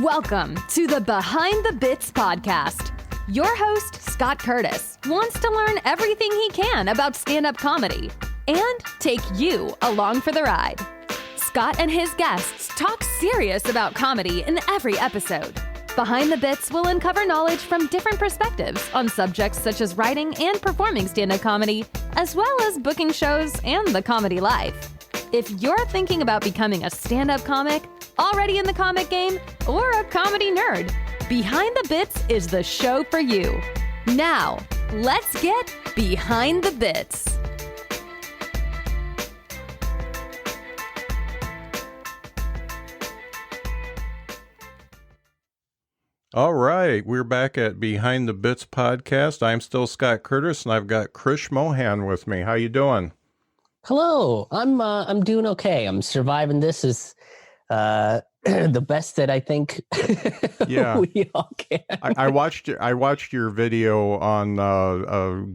Welcome to the Behind the Bits podcast. Your host, Scott Curtis, wants to learn everything he can about stand-up comedy and take you along for the ride. Scott and his guests talk serious about comedy in every episode. Behind the Bits will uncover knowledge from different perspectives on subjects such as writing and performing stand-up comedy, as well as booking shows and the comedy life. If you're thinking about becoming a stand-up comic, already in the comic game, or a comedy nerd, Behind the Bits is the show for you. Now, let's get Behind the Bits. All right, we're back at Behind the Bits podcast. I'm still Scott Curtis, and I've got Krish Mohan with me. How you doing? Hello, I'm doing okay. I'm surviving. This is the best that I think Yeah. we all can. I watched your video on the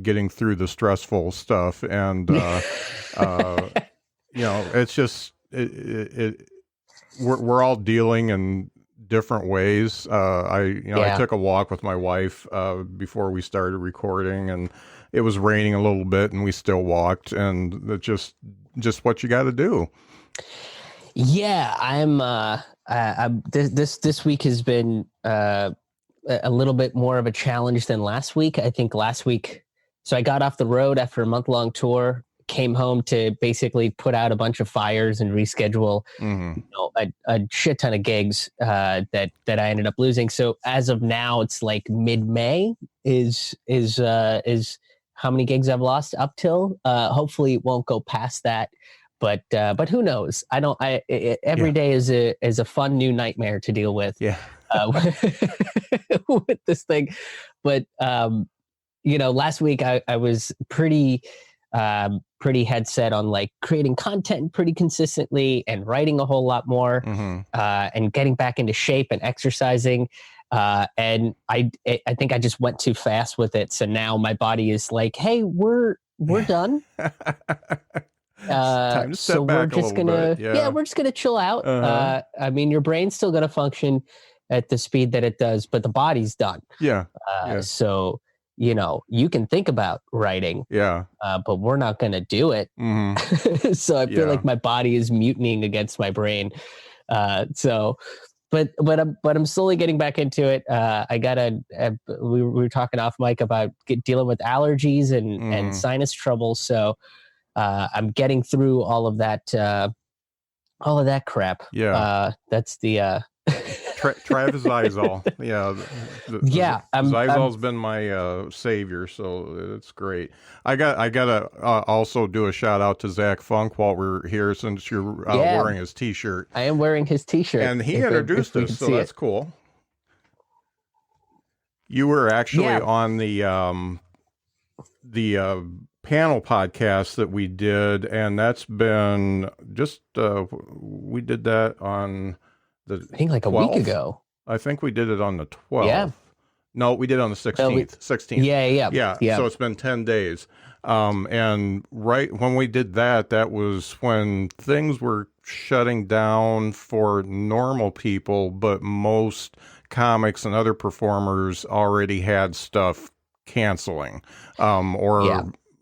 getting through the stressful stuff, and it's just we're all dealing in different ways. I took a walk with my wife before we started recording, and it was raining a little bit, and we still walked, and it's just what you got to do. Yeah, I'm this week has been a little bit more of a challenge than last week. I think last week, so I got off the road after a month-long tour, came home to basically put out a bunch of fires and reschedule a shit ton of gigs that I ended up losing. So as of now, it's like mid-May is how many gigs I've lost up till. Hopefully it won't go past that. But who knows? Every day is a fun new nightmare to deal with. Yeah. With this thing. But last week I was pretty head set on like creating content pretty consistently and writing a whole lot more, and getting back into shape and exercising. And I think I just went too fast with it. So now my body is like, hey, we're done. Time to step back we're just gonna chill out. I mean, your brain's still gonna function at the speed that it does, but the body's done. So you can think about writing, but we're not gonna do it. So I feel like my body is mutinying against my brain. But I'm slowly getting back into it. We were talking off mic about dealing with allergies and sinus trouble. So I'm getting through all of that crap. That's the Travazole. Zyzol's been my savior, so it's great. I gotta also do a shout out to Zach Funk while we're here, since you're wearing his T-shirt. I am wearing his T-shirt, and he introduced us, so that's cool. You were actually on the panel podcast that we did, and that's been just we did that on I think like 12th. A week ago. I think we did it on the 12th. Yeah. No, we did it on the 16th. 16th. Yeah. So it's been 10 days. And right when we did that was when things were shutting down for normal people, but most comics and other performers already had stuff canceling,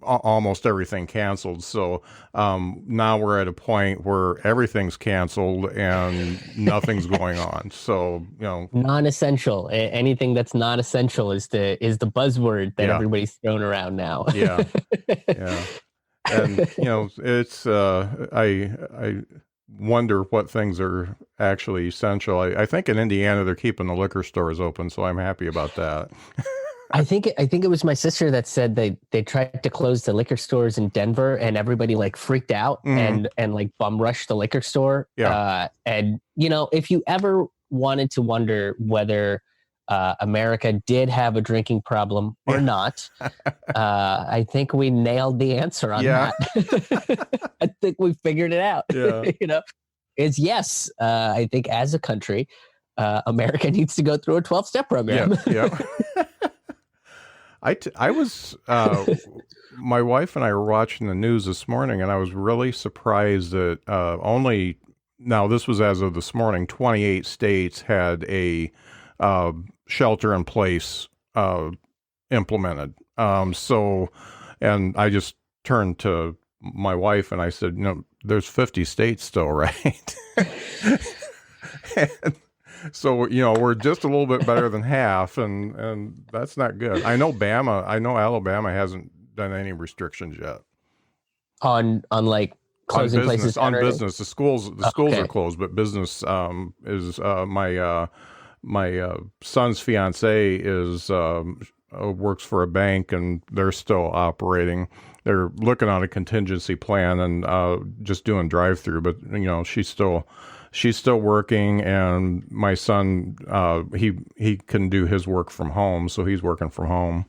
almost everything canceled. So now we're at a point where everything's canceled and nothing's going on. So non-essential. Anything that's not essential is the buzzword that everybody's thrown around now. And it's I wonder what things are actually essential. I think in Indiana they're keeping the liquor stores open, so I'm happy about that. I think it was my sister that said they tried to close the liquor stores in Denver, and everybody like freaked out and like bum rushed the liquor store. And if you ever wanted to wonder whether America did have a drinking problem or not, I think we nailed the answer on that. I think we figured it out. It's yes. I think as a country, America needs to go through a 12-step program. I was, my wife and I were watching the news this morning, and I was really surprised that only now this was as of this morning, 28 states had a shelter in place implemented. And I just turned to my wife and I said, there's 50 states still, right? And so, we're just a little bit better than half, and that's not good. I know Alabama hasn't done any restrictions yet. On like closing on business, places on business. The schools are closed, but business is my son's fiance is works for a bank, and they're still operating. They're looking on a contingency plan and just doing drive-through, but she's still working, and my son he can do his work from home, so he's working from home.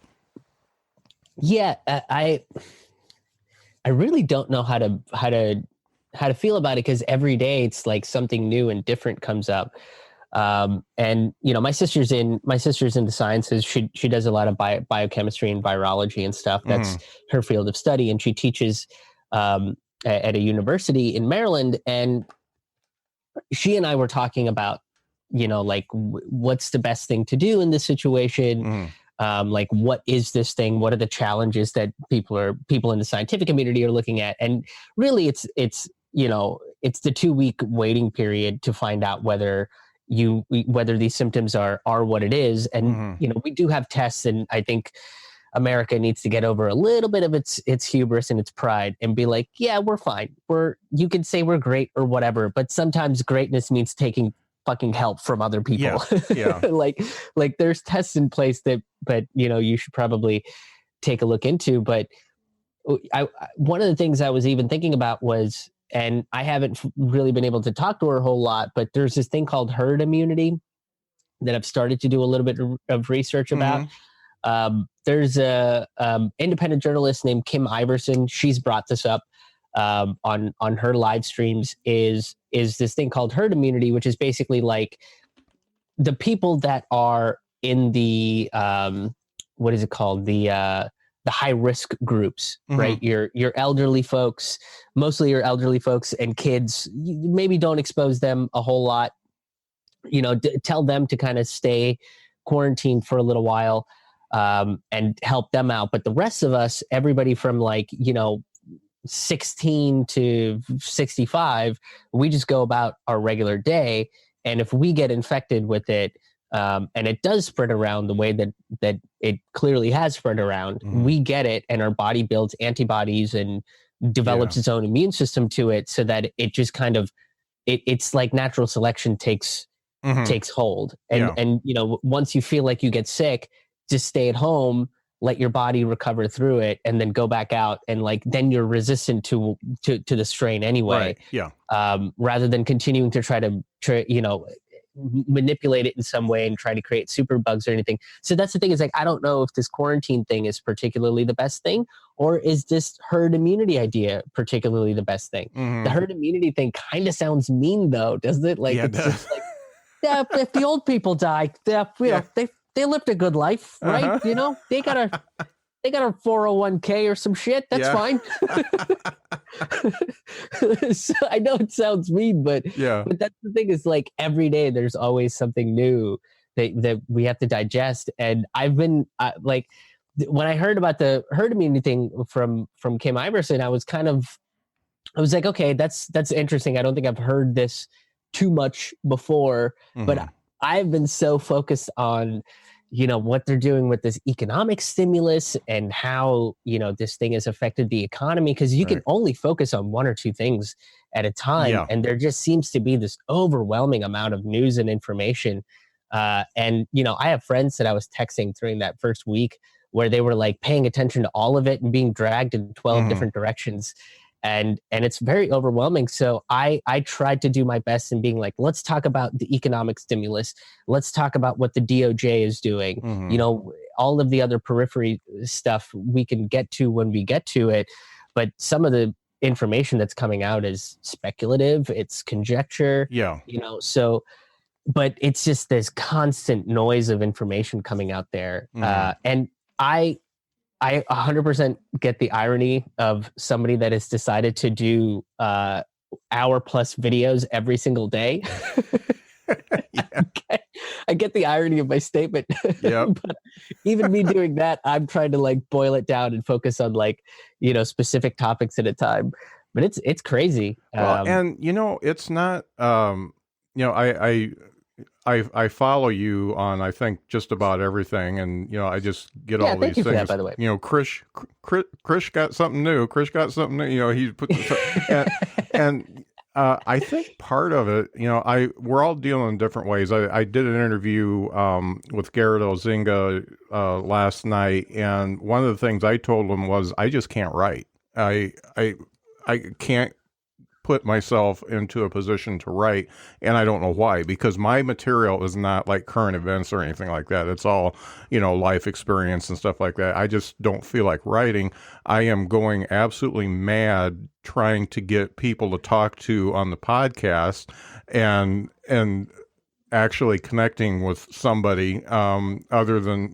Yeah, I really don't know how to feel about it, because every day it's like something new and different comes up. And my sister's into sciences. She does a lot of biochemistry and virology and stuff. That's her field of study, and she teaches at a university in Maryland. And she and I were talking about, like what's the best thing to do in this situation. Like, what is this thing? What are the challenges that people in the scientific community are looking at? And really, it's the 2-week waiting period to find out whether these symptoms are what it is. And we do have tests, and I think America needs to get over a little bit of its hubris and its pride and be like, yeah, we're fine. You can say we're great or whatever, but sometimes greatness means taking fucking help from other people. Yeah. like there's tests in place but you should probably take a look into. But one of the things I was even thinking about was, and I haven't really been able to talk to her a whole lot, but there's this thing called herd immunity that I've started to do a little bit of research about. There's a independent journalist named Kim Iverson. She's brought this up on her live streams. Is this thing called herd immunity, which is basically like the people that are in the what is it called, the high risk groups, right? Your elderly folks, mostly your elderly folks and kids. You maybe don't expose them a whole lot. Tell them to kind of stay quarantined for a little while. And help them out. But the rest of us, everybody from 16 to 65, we just go about our regular day. And if we get infected with it, and it does spread around the way that it clearly has spread around, we get it, and our body builds antibodies and develops its own immune system to it, so that it just kind of, it's like natural selection takes hold. And once you feel like you get sick, just stay at home, let your body recover through it, and then go back out, and then you're resistant to the strain anyway. Right. Yeah. Rather than continuing to try to manipulate it in some way and try to create super bugs or anything. So that's the thing, is I don't know if this quarantine thing is particularly the best thing, or is this herd immunity idea particularly the best thing? The herd immunity thing kind of sounds mean, though, doesn't it? Just like, yeah, if the old people die, they lived a good life, right? They got a 401k or some shit. That's fine. So I know it sounds mean, but that's the thing, is every day there's always something new that we have to digest. And I've been when I heard about the herd immunity thing from Kim Iverson, I was like, okay, that's interesting. I don't think I've heard this too much before, but I've been so focused on what they're doing with this economic stimulus and how this thing has affected the economy, because you can only focus on one or two things at a time, and there just seems to be this overwhelming amount of news and information. And I have friends that I was texting during that first week where they were paying attention to all of it and being dragged in 12 different directions. And it's very overwhelming. So I tried to do my best in being let's talk about the economic stimulus. Let's talk about what the DOJ is doing. All of the other periphery stuff we can get to when we get to it. But some of the information that's coming out is speculative. It's conjecture. So, but it's just this constant noise of information coming out there. And I 100% get the irony of somebody that has decided to do hour plus videos every single day. I get the irony of my statement. But even me doing that, I'm trying to like boil it down and focus on like, specific topics at a time. But it's crazy. Well, and it's not, I follow you on, I think, just about everything. And, I just get all these things. That, by the way. Krish got something new. Krish got something new. He put and I think part of it, we're all dealing in different ways. I did an interview with Garrett Ozinga last night, and one of the things I told him was, I just can't write. I can't put myself into a position to write, and I don't know why, because my material is not like current events or anything like that. It's all, life experience and stuff like that. I just don't feel like writing. I am going absolutely mad trying to get people to talk to on the podcast and actually connecting with somebody other than,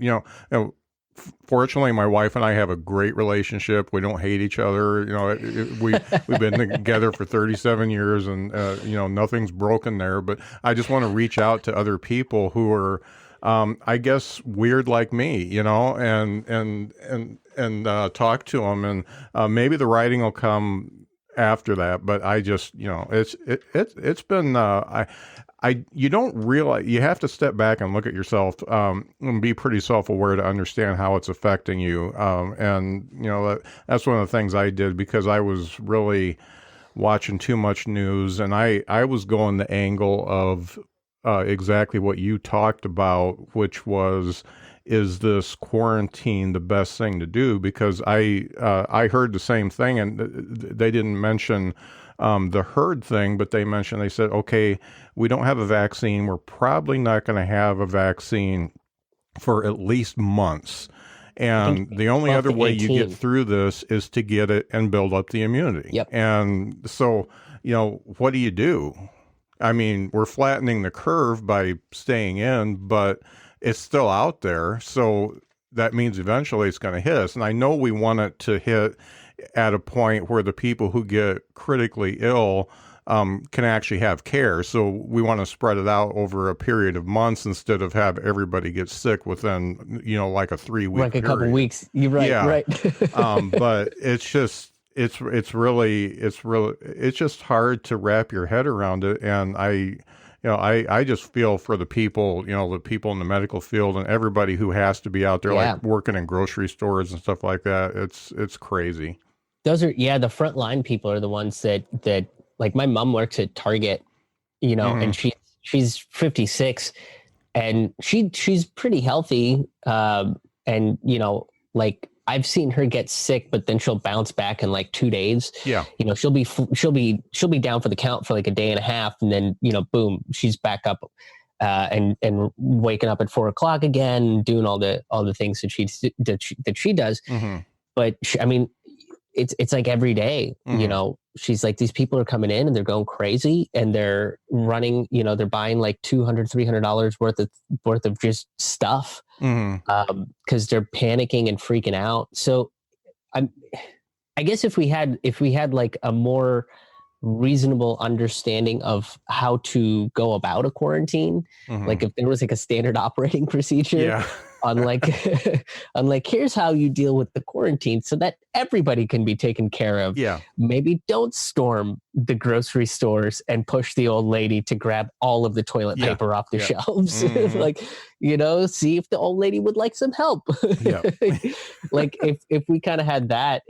fortunately, my wife and I have a great relationship. We don't hate each other. We've been together for 37 years, and nothing's broken there. But I just want to reach out to other people who are, I guess, weird like me, and talk to them. And maybe the writing will come after that. But I just, it's been. You don't realize, you have to step back and look at yourself and be pretty self-aware to understand how it's affecting you. That's one of the things I did, because I was really watching too much news, and I was going the angle of exactly what you talked about, which was, is this quarantine the best thing to do? Because I heard the same thing, and they didn't mention the herd thing, but they said, okay, we don't have a vaccine. We're probably not going to have a vaccine for at least months. And the only other way you get through this is to get it and build up the immunity. Yep. And so, what do you do? I mean, we're flattening the curve by staying in, but it's still out there. So that means eventually it's going to hit us. And I know we want it to hit at a point where the people who get critically ill can actually have care. So we want to spread it out over a period of months instead of have everybody get sick within, like a 3-week like a couple weeks. You're right. Yeah. Right. But it's just, it's just hard to wrap your head around it. And I just feel for the people, the people in the medical field and everybody who has to be out there, like working in grocery stores and stuff like that. It's crazy. Those are, the frontline people are the ones that like my mom works at Target, and she's 56 and she's pretty healthy. And like I've seen her get sick, but then she'll bounce back in like 2 days. Yeah. She'll be down for the count for like a day and a half. And then, boom, she's back up, and waking up at 4:00 again, doing all the things that she does. Mm-hmm. But it's like every day, she's like, these people are coming in and they're going crazy and they're running, they're buying like $200-$300 worth of just stuff, because they're panicking and freaking out. So I guess if we had like a more reasonable understanding of how to go about a quarantine, like if there was like a standard operating procedure, on like here's how you deal with the quarantine so that everybody can be taken care of. Yeah. Maybe don't storm the grocery stores and push the old lady to grab all of the toilet paper off the shelves. Like, see if the old lady would like some help. Like if we kind of had that,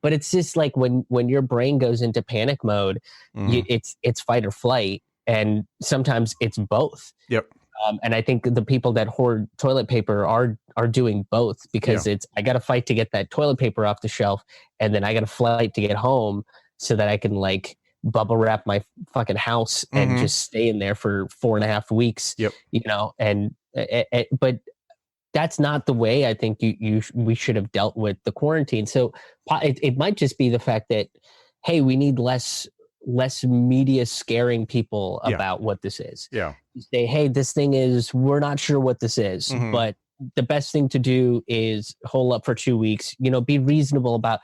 but it's just like when your brain goes into panic mode, it's fight or flight. And sometimes it's both. Yep. And I think the people that hoard toilet paper are doing both, because I got to fight to get that toilet paper off the shelf, and then I got to flight to get home so that I can like bubble wrap my fucking house and just stay in there for 4.5 weeks. Yep. But that's not the way I think we should have dealt with the quarantine. So it might just be the fact that, hey, we need less media scaring people about what this is. Yeah. Say, hey, this thing is, we're not sure what this is, but the best thing to do is hole up for 2 weeks, be reasonable about,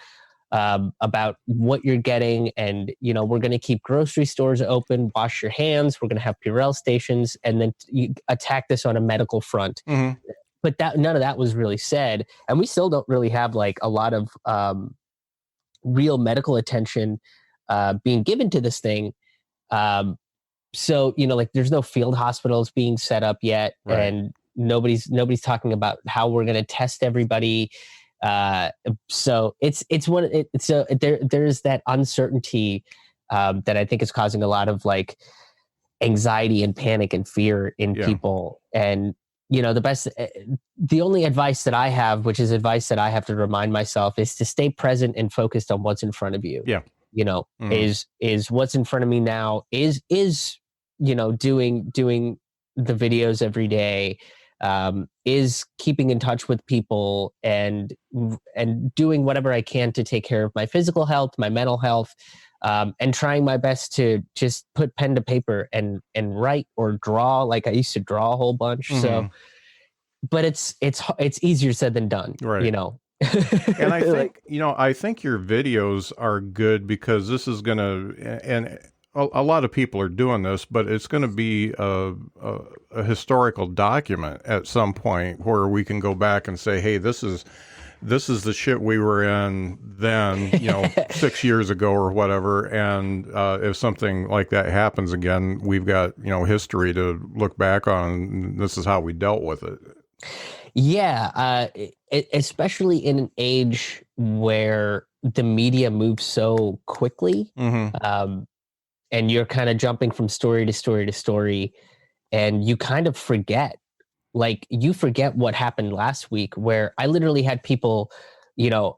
about what you're getting. And, you know, we're going to keep grocery stores open, wash your hands. We're going to have Purell stations, and then you attack this on a medical front. Mm-hmm. But none of that was really said. And we still don't really have like a lot of real medical attention being given to this thing. So, you know, like there's no field hospitals being set up yet. Right. And nobody's talking about how we're going to test everybody. So there's that uncertainty that I think is causing a lot of like anxiety and panic and fear in people. And, you know, the only advice that I have, which is advice that I have to remind myself, is to stay present and focused on what's in front of you. Yeah. You know, is what's in front of me now is, you know, doing the videos every day, is keeping in touch with people and doing whatever I can to take care of my physical health, my mental health, and trying my best to just put pen to paper and write or draw. Like I used to draw a whole bunch. So, but it's easier said than done, right. You know? And I think, you know, I think your videos are good because this is going to, and a lot of people are doing this, but it's going to be a historical document at some point where we can go back and say, hey, this is the shit we were in then, you know, 6 years ago or whatever. And if something like that happens again, we've got, you know, history to look back on. This is how we dealt with it. Yeah. Especially in an age where the media moves so quickly. And you're kind of jumping from story to story to story, and you kind of forget. Like you forget what happened last week, where I literally had people, you know,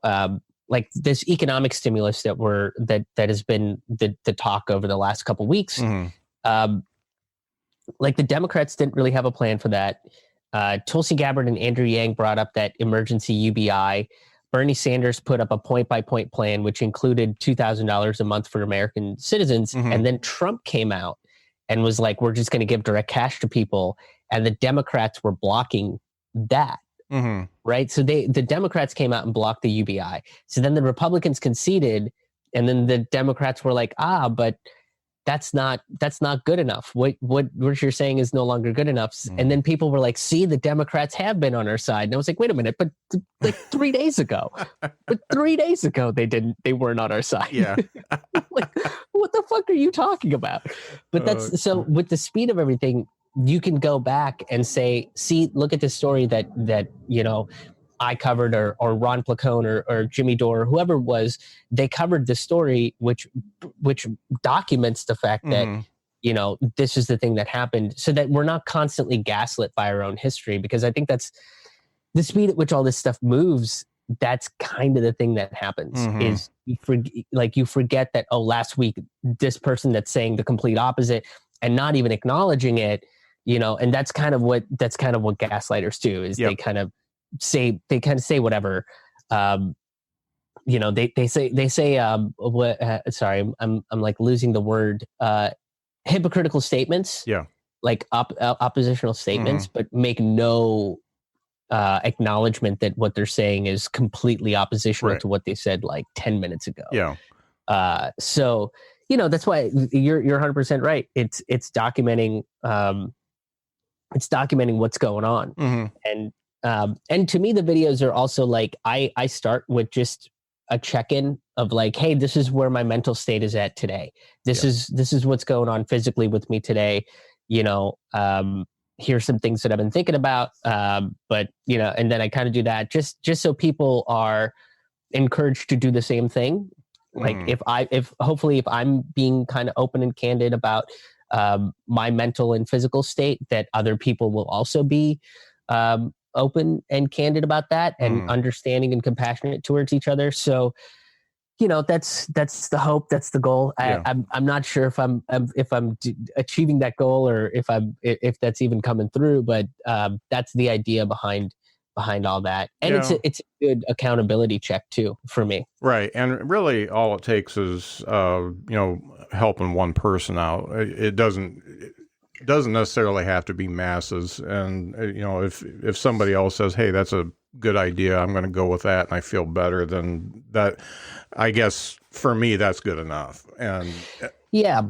like this economic stimulus that has been the talk over the last couple of weeks. Like the Democrats didn't really have a plan for that. Tulsi Gabbard and Andrew Yang brought up that emergency UBI. Bernie Sanders put up a point-by-point plan, which included $2,000 a month for American citizens. And then Trump came out and was like, we're just going to give direct cash to people. And the Democrats were blocking that. Right. So the Democrats came out and blocked the UBI. So then the Republicans conceded, and then the Democrats were like, but that's not good enough. What you're saying is no longer good enough. And then people were like, see, the Democrats have been on our side. And I was like, wait a minute, but like 3 days ago, they weren't on our side. Yeah. Like, what the fuck are you talking about? But so with the speed of everything, you can go back and say, see, look at this story that, you know, I covered or Ron Placone or Jimmy Dore or whoever it was. They covered the story, which documents the fact that, you know, this is the thing that happened, so that we're not constantly gaslit by our own history, because I think that's the speed at which all this stuff moves. That's kind of the thing that happens is you forget that, last week, this person that's saying the complete opposite and not even acknowledging it, you know, and that's kind of what gaslighters do is they kind of say whatever, you know, they say sorry, I'm like losing the word, hypocritical statements, like oppositional statements, but make no acknowledgement that what they're saying is completely oppositional to what they said like 10 minutes ago. So, you know, that's why you're 100% right. It's documenting what's going on. And to me, the videos are also like, I start with just a check-in of like, hey, this is where my mental state is at today. This is what's going on physically with me today. You know, here's some things that I've been thinking about. But, you know, and then I kind of do that just so people are encouraged to do the same thing. Like if I'm being kind of open and candid about my mental and physical state, that other people will also be open and candid about that, and understanding and compassionate towards each other. So, you know, that's the hope, that's the goal. I'm not sure if I'm achieving that goal or if that's even coming through, but that's the idea behind all that. And it's a good accountability check too for me. Right. And really all it takes is you know, helping one person out. It doesn't necessarily have to be masses. And you know, if somebody else says, hey, that's a good idea. I'm going to go with that, and I feel better than that. I guess for me, that's good enough. And yeah,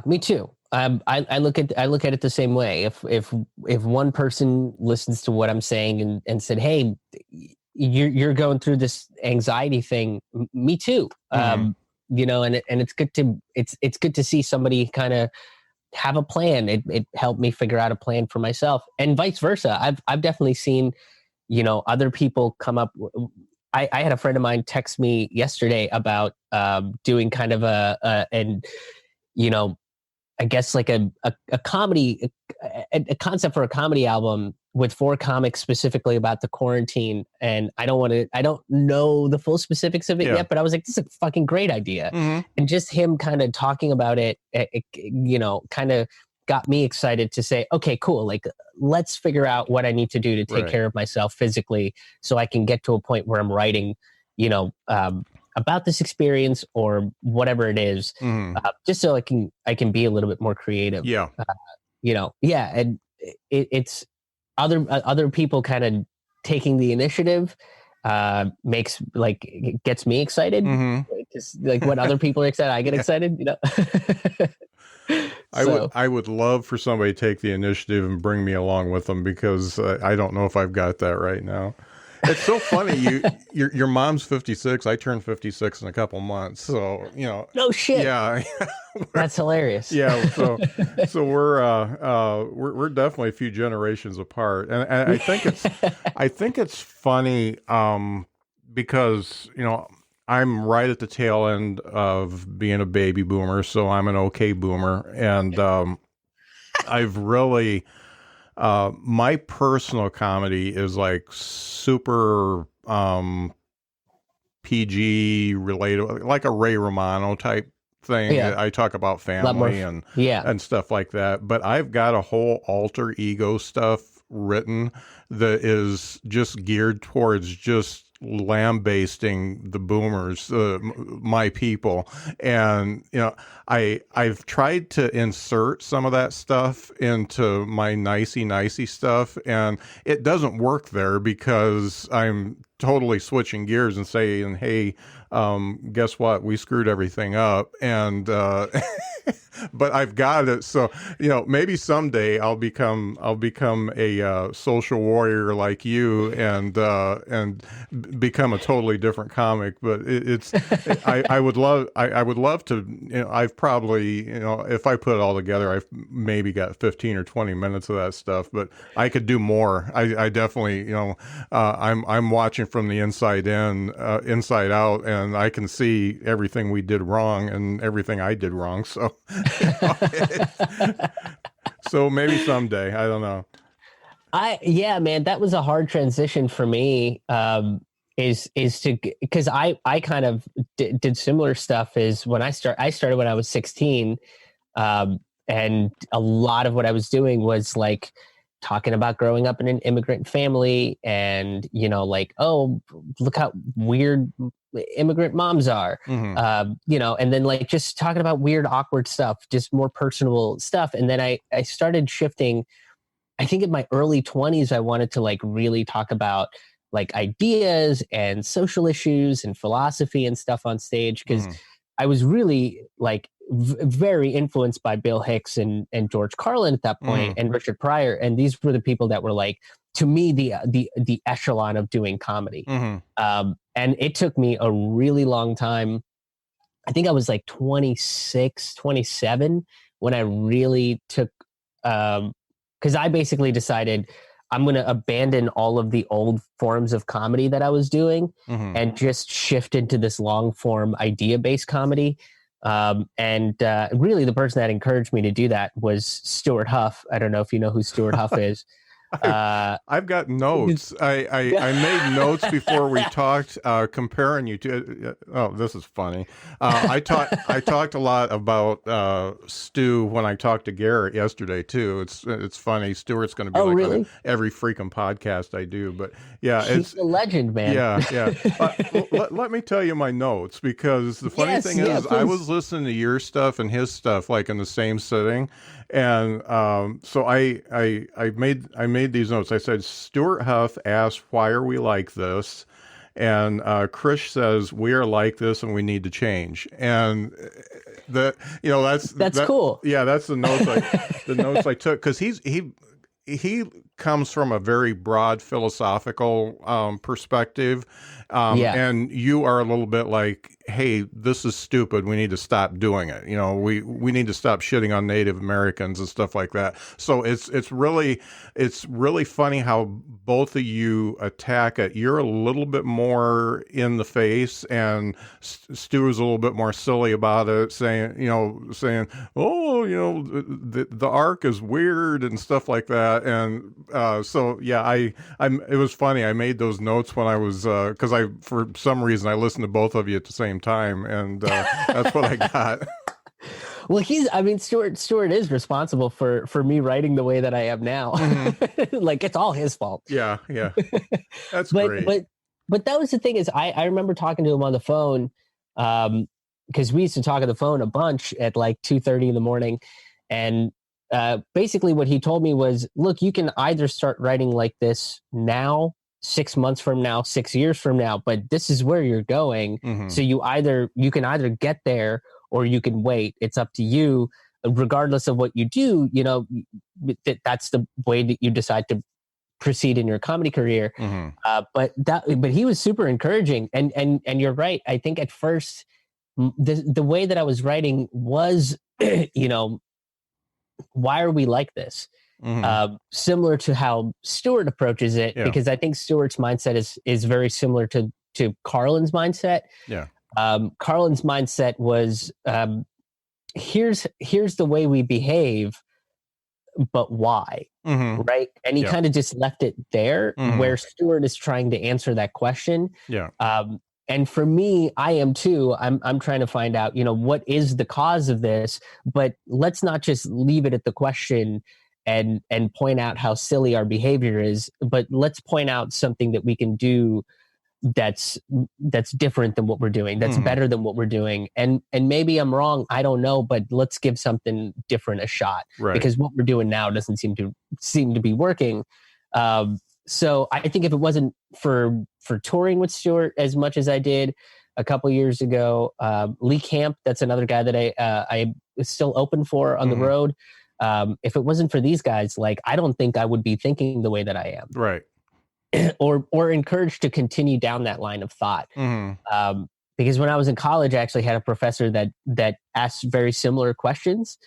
me too. I look at it the same way. If one person listens to what I'm saying and said, "Hey, you're going through this anxiety thing," me too. And it's good to see somebody kind of have a plan. It helped me figure out a plan for myself, and vice versa. I've definitely seen, other people come up. I had a friend of mine text me yesterday about doing kind of I guess like a comedy, a concept for a comedy album with 4 comics specifically about the quarantine. And I don't know the full specifics of it yet, but I was like, this is a fucking great idea. And just him kind of talking about it, kind of got me excited to say, okay, cool. Like, let's figure out what I need to do to take care of myself physically so I can get to a point where I'm writing, about this experience or whatever it is, just so I can be a little bit more creative. And it's other people kind of taking the initiative gets me excited. Just like when other people are excited, I get excited. I would love for somebody to take the initiative and bring me along with them, because I don't know if I've got that right now. It's so funny. Your mom's 56. I turned 56 in a couple months. So, no shit. Yeah. That's hilarious. Yeah. So we're definitely a few generations apart. And I think it's funny, because, I'm right at the tail end of being a baby boomer. So I'm an okay boomer. And, I've really, my personal comedy is like super PG related, like a Ray Romano type thing. I talk about family and stuff like that. But I've got a whole alter ego stuff written that is just geared towards just lambasting the boomers, my people. And I've tried to insert some of that stuff into my nicey stuff, and it doesn't work there, because I'm totally switching gears and saying, hey, guess what, we screwed everything up. And but I've got it. So, maybe someday I'll become a social warrior like you, and become a totally different comic. But I would love to, I've probably, if I put it all together, I've maybe got 15 or 20 minutes of that stuff, but I could do more. I definitely, I'm watching from the inside out, and I can see everything we did wrong and everything I did wrong. So, so maybe someday, I don't know. Man, that was a hard transition for me. Because I kind of did similar stuff. Is when I started when I was 16, and a lot of what I was doing was like talking about growing up in an immigrant family, and oh, look how weird immigrant moms are, and then like just talking about weird, awkward stuff, just more personal stuff. And then I started shifting. I think in my early 20s, I wanted to like really talk about like ideas and social issues and philosophy and stuff on stage, because I was really like very influenced by Bill Hicks and George Carlin at that point, and Richard Pryor, and these were the people that were like, to me, the echelon of doing comedy. And it took me a really long time. I think I was like 26, 27 when I really took, because I basically decided I'm going to abandon all of the old forms of comedy that I was doing and just shift into this long form idea-based comedy. And really the person that encouraged me to do that was Stuart Huff. I don't know if you know who Stuart Huff is. I've got notes. I made notes before we talked, comparing you to. Oh, this is funny. I talked a lot about Stu when I talked to Garrett yesterday too. It's funny. Stuart's going to be really? on every freaking podcast I do. But yeah, he's a legend, man. Yeah. Let me tell you my notes, because the funny thing is, I was listening to your stuff and his stuff like in the same sitting, and so I made made these notes. I said, Stuart Huff asked, why are we like this? And Krish says, we are like this and we need to change. And that's cool. Yeah, that's the notes I took, because he comes from a very broad philosophical perspective. And you are a little bit like, hey, this is stupid. We need to stop doing it. We need to stop shitting on Native Americans and stuff like that. So it's really funny how both of you attack it. You're a little bit more in the face, and Stu is a little bit more silly about it, saying, oh, the arc is weird and stuff like that. And it was funny. I made those notes when I was, because for some reason I listened to both of you at the same time, and that's what I got. Well, Stuart is responsible for me writing the way that I am now. Like, it's all his fault. Yeah. That's great. But that was the thing, is I remember talking to him on the phone, because we used to talk on the phone a bunch at like 2:30 in the morning. And basically what he told me was, look, you can either start writing like this now, 6 months from now, 6 years from now, but this is where you're going. So you can either get there or you can wait. It's up to you. Regardless of what you do, that's the way that you decide to proceed in your comedy career. But he was super encouraging, and you're right. I think at first the way that I was writing was, why are we like this? Similar to how Stuart approaches it, because I think Stuart's mindset is very similar to Carlin's mindset. Carlin's mindset was, here's the way we behave, but why? Right? And he kind of just left it there, where Stuart is trying to answer that question. And for me, I am too. I'm trying to find out, what is the cause of this? But let's not just leave it at the question and point out how silly our behavior is, but let's point out something that we can do that's different than what we're doing, that's better than what we're doing. And maybe I'm wrong, I don't know, but let's give something different a shot, because what we're doing now doesn't seem to be working. So I think if it wasn't for touring with Stuart as much as I did a couple years ago, Lee Camp, that's another guy that I was still open for on the road. If it wasn't for these guys, like, I don't think I would be thinking the way that I am. Right. or encouraged to continue down that line of thought. Because when I was in college, I actually had a professor that asked very similar questions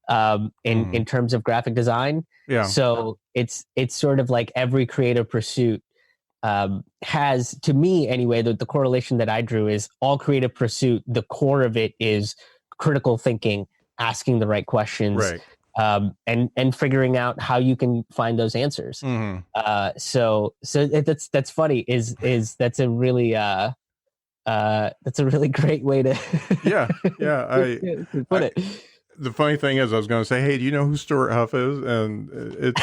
in terms of graphic design. So it's sort of like every creative pursuit has, to me anyway, the correlation that I drew is all creative pursuit, the core of it is critical thinking, asking the right questions. And figuring out how you can find those answers. So that's funny. Is that's a really great way to put it. The funny thing is, I was going to say, hey, do you know who Stuart Huff is? And it's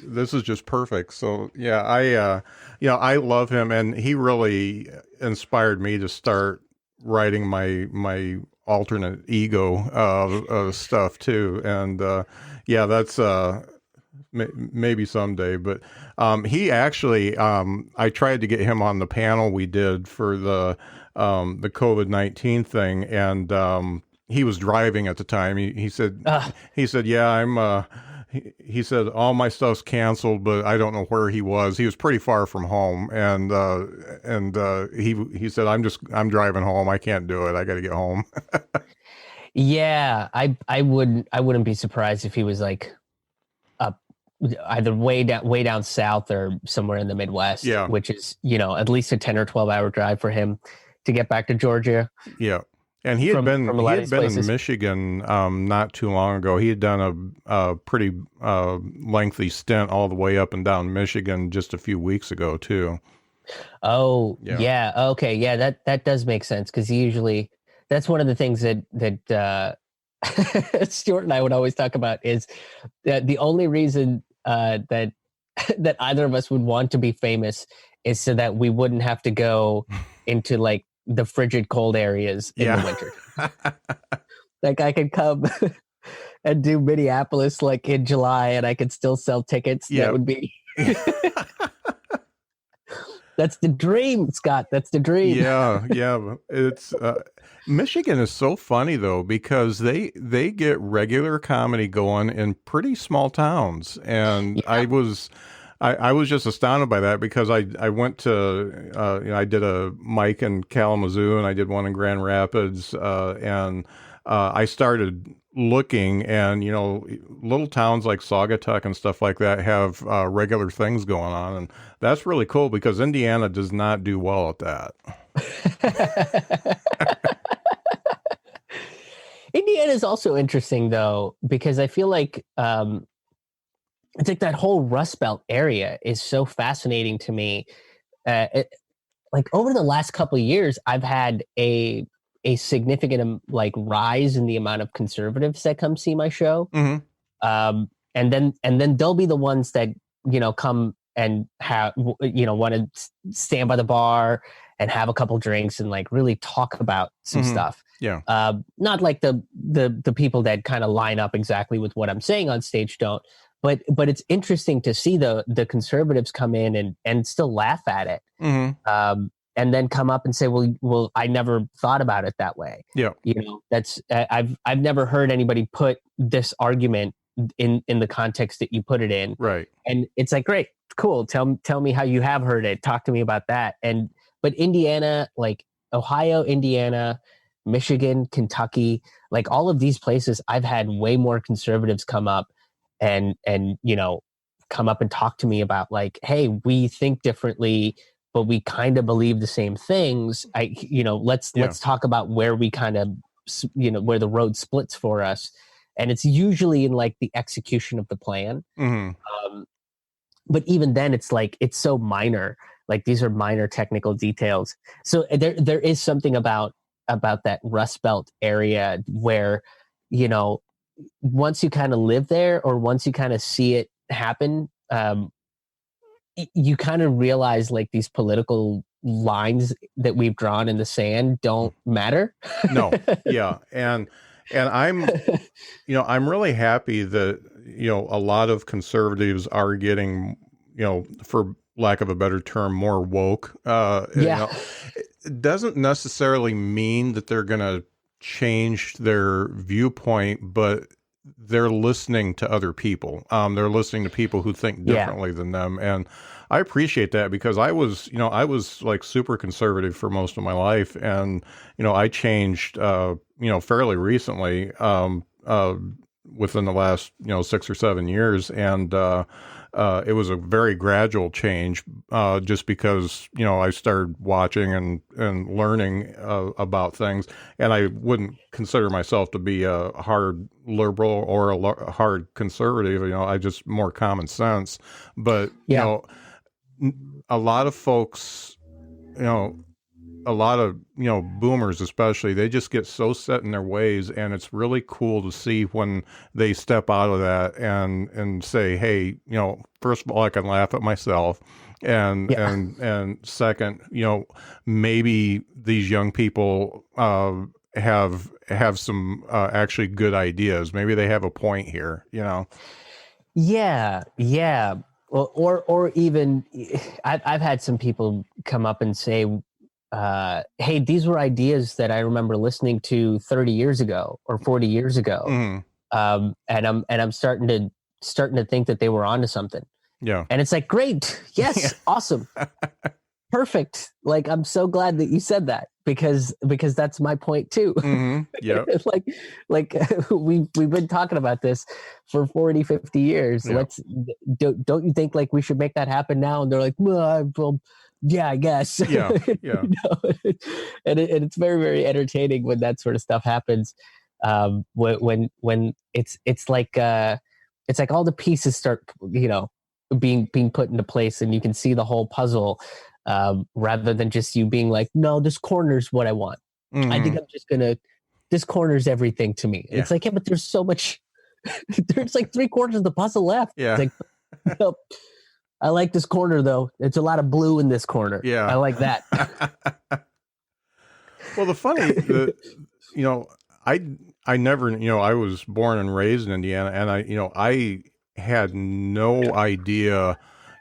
this is just perfect. So I love him, and he really inspired me to start writing my alternate ego stuff too. And that's maybe someday, but he actually, I tried to get him on the panel we did for the COVID-19 thing, and he was driving at the time. He said yeah, he said all my stuff's canceled, but I don't know where he was. He was pretty far from home, and he said, I'm driving home. I can't do it. I got to get home. Yeah, I wouldn't be surprised if he was like up either way down south or somewhere in the Midwest. Which is at least a 10 or 12 hour drive for him to get back to Georgia. And he had been in Michigan not too long ago. He had done a pretty lengthy stint all the way up and down Michigan just a few weeks ago too. Oh, yeah. Okay. Yeah, that does make sense, because that's one of the things that Stuart and I would always talk about, is that the only reason that either of us would want to be famous is so that we wouldn't have to go into like the frigid cold areas in the winter. Like, I could come and do Minneapolis like in July, and I could still sell tickets. Yeah. That would be. That's the dream, Scott. That's the dream. Yeah. It's Michigan is so funny though, because they get regular comedy going in pretty small towns, and Yeah. I was just astounded by that, because I went to I did a mic in Kalamazoo, and I did one in Grand Rapids, and I started looking, and little towns like Saugatuck and stuff like that have regular things going on, and that's really cool, because Indiana does not do well at that. Indiana is also interesting though, because I feel like it's like that whole Rust Belt area is so fascinating to me. Like over the last couple of years, I've had a significant like rise in the amount of conservatives that come see my show. Mm-hmm. And then they'll be the ones that come and have want to stand by the bar and have a couple drinks and like really talk about some stuff. Yeah. Not like the people that kind of line up exactly with what I'm saying on stage don't. But it's interesting to see the conservatives come in and still laugh at it. Mm-hmm. And then come up and say, well, I never thought about it that way. Yeah. That's I've never heard anybody put this argument in the context that you put it in. Right. And it's like, great, cool. Tell me how you have heard it. Talk to me about that. But Indiana, like Ohio, Indiana, Michigan, Kentucky, like all of these places, I've had way more conservatives come up and come up and talk to me about like, hey, we think differently, but we kind of believe the same things. Let's talk about where we kind of, where the road splits for us. And it's usually in like the execution of the plan. Mm-hmm. But even then it's like, it's so minor, like these are minor technical details. So there is something about that Rust Belt area where, once you kind of live there or once you kind of see it happen, you kind of realize like these political lines that we've drawn in the sand don't matter. No. Yeah. And I'm, I'm really happy that, a lot of conservatives are getting, for lack of a better term, more woke. It doesn't necessarily mean that they're going to change their viewpoint, but they're listening to other people. They're listening to people who think differently than them. And I appreciate that, because I was like super conservative for most of my life. And, I changed, fairly recently, within the last, 6 or 7 years. And, it was a very gradual change, just because, I started watching and learning about things, and I wouldn't consider myself to be a hard liberal or a hard conservative. I just more common sense. But, a lot of folks, a lot of, boomers especially, they just get so set in their ways, and it's really cool to see when they step out of that and say, hey, first of all, I can laugh at myself. And second, maybe these young people have some actually good ideas. Maybe they have a point here, Yeah. Well, or even I've had some people come up and say, hey, these were ideas that I remember listening to 30 years ago or 40 years ago. Mm-hmm. And I'm starting to think that they were onto something. Yeah. And it's like, great. Yes. Awesome. Perfect. Like, I'm so glad that you said that, because that's my point too. Mm-hmm. Yeah. like we've been talking about this for 40, 50 years. Yeah. Don't you think like we should make that happen now? And they're like, well, yeah, I guess. Yeah. And it's very, very entertaining when that sort of stuff happens. When it's like all the pieces start, being put into place, and you can see the whole puzzle, rather than just you being like, no, this corner's what I want. Mm-hmm. I think I'm just this corner's everything to me. Yeah. It's like, yeah, but there's so much. There's like 3/4 of the puzzle left. Yeah. It's like, nope. I like this corner though. It's a lot of blue in this corner. Yeah. I like that. Well, I never, I was born and raised in Indiana, and I had no idea,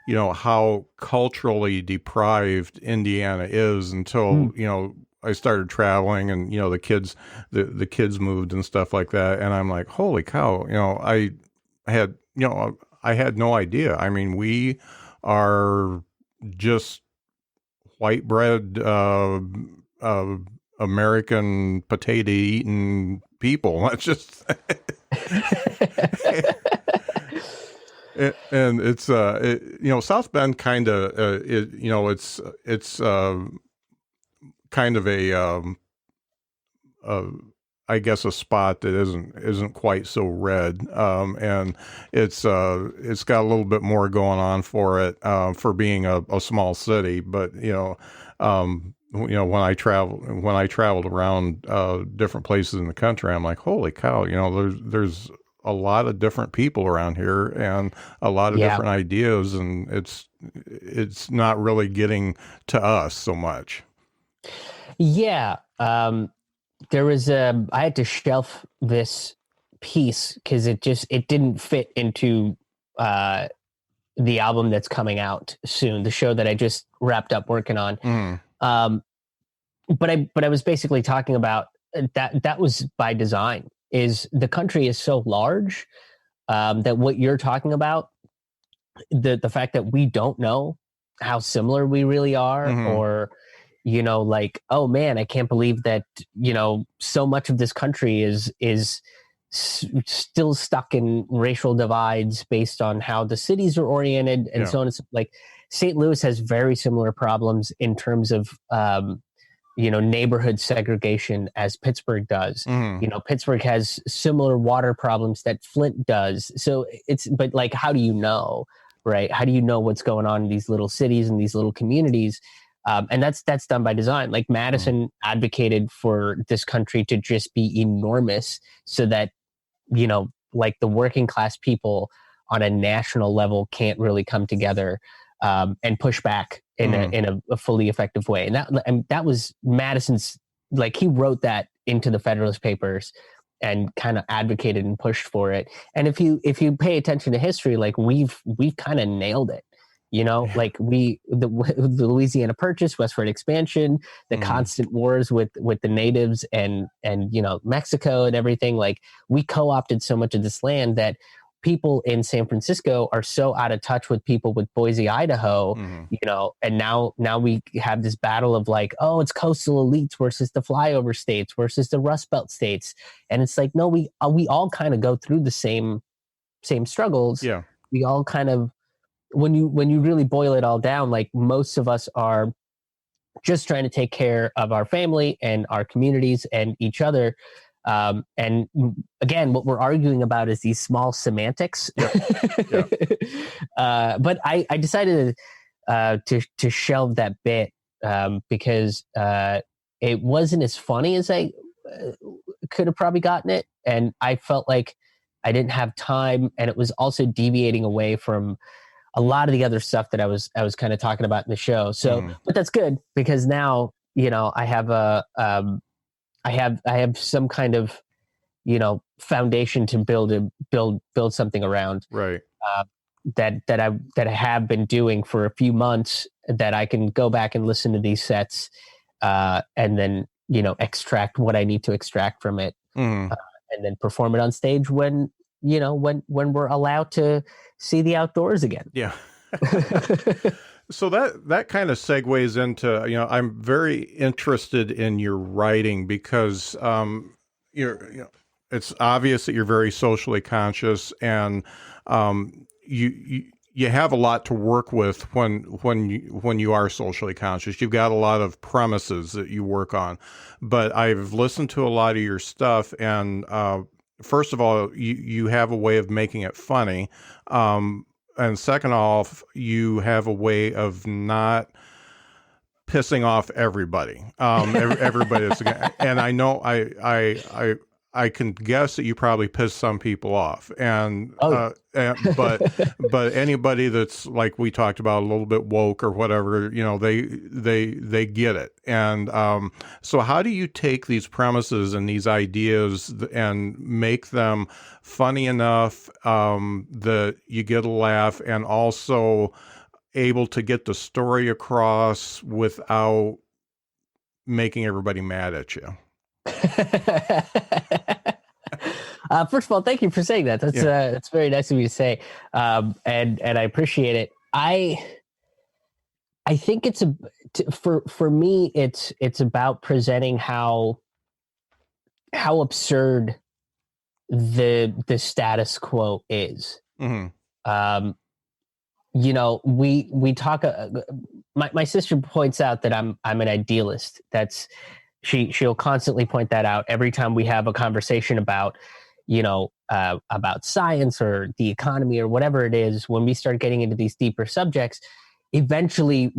how culturally deprived Indiana is until, I started traveling, and, the kids moved and stuff like that. And I'm like, holy cow, had, I had no idea. I mean, we are just white bread, American potato eating people. That's just, and it's, South Bend kind of, it's kind of I guess a spot that isn't quite so red. And it's got a little bit more going on for it, for being a small city. But, when I traveled around, different places in the country, I'm like, holy cow, there's a lot of different people around here and a lot of different ideas. And it's not really getting to us so much. Yeah. There was I had to shelf this piece because it didn't fit into the album that's coming out soon, the show that I just wrapped up working on. But I was basically talking about that was by design. Is the country is so large that what you're talking about, the fact that we don't know how similar we really are, or like, oh man, I can't believe that, so much of this country is still stuck in racial divides based on how the cities are oriented and so on. It's like St. Louis has very similar problems in terms of, neighborhood segregation as Pittsburgh does. Pittsburgh has similar water problems that Flint does. So but like, how do you know, right? How do you know what's going on in these little cities and these little communities? And that's done by design. Like Madison advocated for this country to just be enormous so that, like the working class people on a national level can't really come together and push back in a fully effective way. And that was Madison's, like he wrote that into the Federalist Papers and kind of advocated and pushed for it. And if you pay attention to history, like we've kind of nailed it. Like the Louisiana Purchase, westward expansion, the constant wars with the natives and Mexico and everything. Like we co-opted so much of this land that people in San Francisco are so out of touch with people with Boise, Idaho, and now we have this battle of like, oh, it's coastal elites versus the flyover states versus the Rust Belt states. And it's like, no, we all kind of go through the same struggles. Yeah. We all kind of, when you really boil it all down, like most of us are just trying to take care of our family and our communities and each other. And again, what we're arguing about is these small semantics. Yeah. But I decided to shelve that bit because it wasn't as funny as I could have probably gotten it. And I felt like I didn't have time, and it was also deviating away from a lot of the other stuff that I was kind of talking about in the show. So, but that's good because now, I have I have some kind of, foundation to build something around. Right. That I have been doing for a few months, that I can go back and listen to these sets, and then, extract what I need to extract from it, and then perform it on stage when we're allowed to see the outdoors again. Yeah. So that kind of segues into, I'm very interested in your writing because it's obvious that you're very socially conscious, and you have a lot to work with when you are socially conscious. You've got a lot of premises that you work on. But I've listened to a lot of your stuff, and first of all, you have a way of making it funny. And second off, you have a way of not pissing off everybody. Everybody is, and I know I can guess that you probably pissed some people off, but anybody that's, like we talked about, a little bit woke or whatever, they get it. And so how do you take these premises and these ideas and make them funny enough that you get a laugh, and also able to get the story across without making everybody mad at you? First of all, thank you for saying that. That's very nice of you to say, and I appreciate it. I think for me, it's about presenting how absurd the status quo is. Mm-hmm. We talk. My sister points out that I'm an idealist. She'll constantly point that out every time we have a conversation about science or the economy or whatever it is. When we start getting into these deeper subjects, eventually,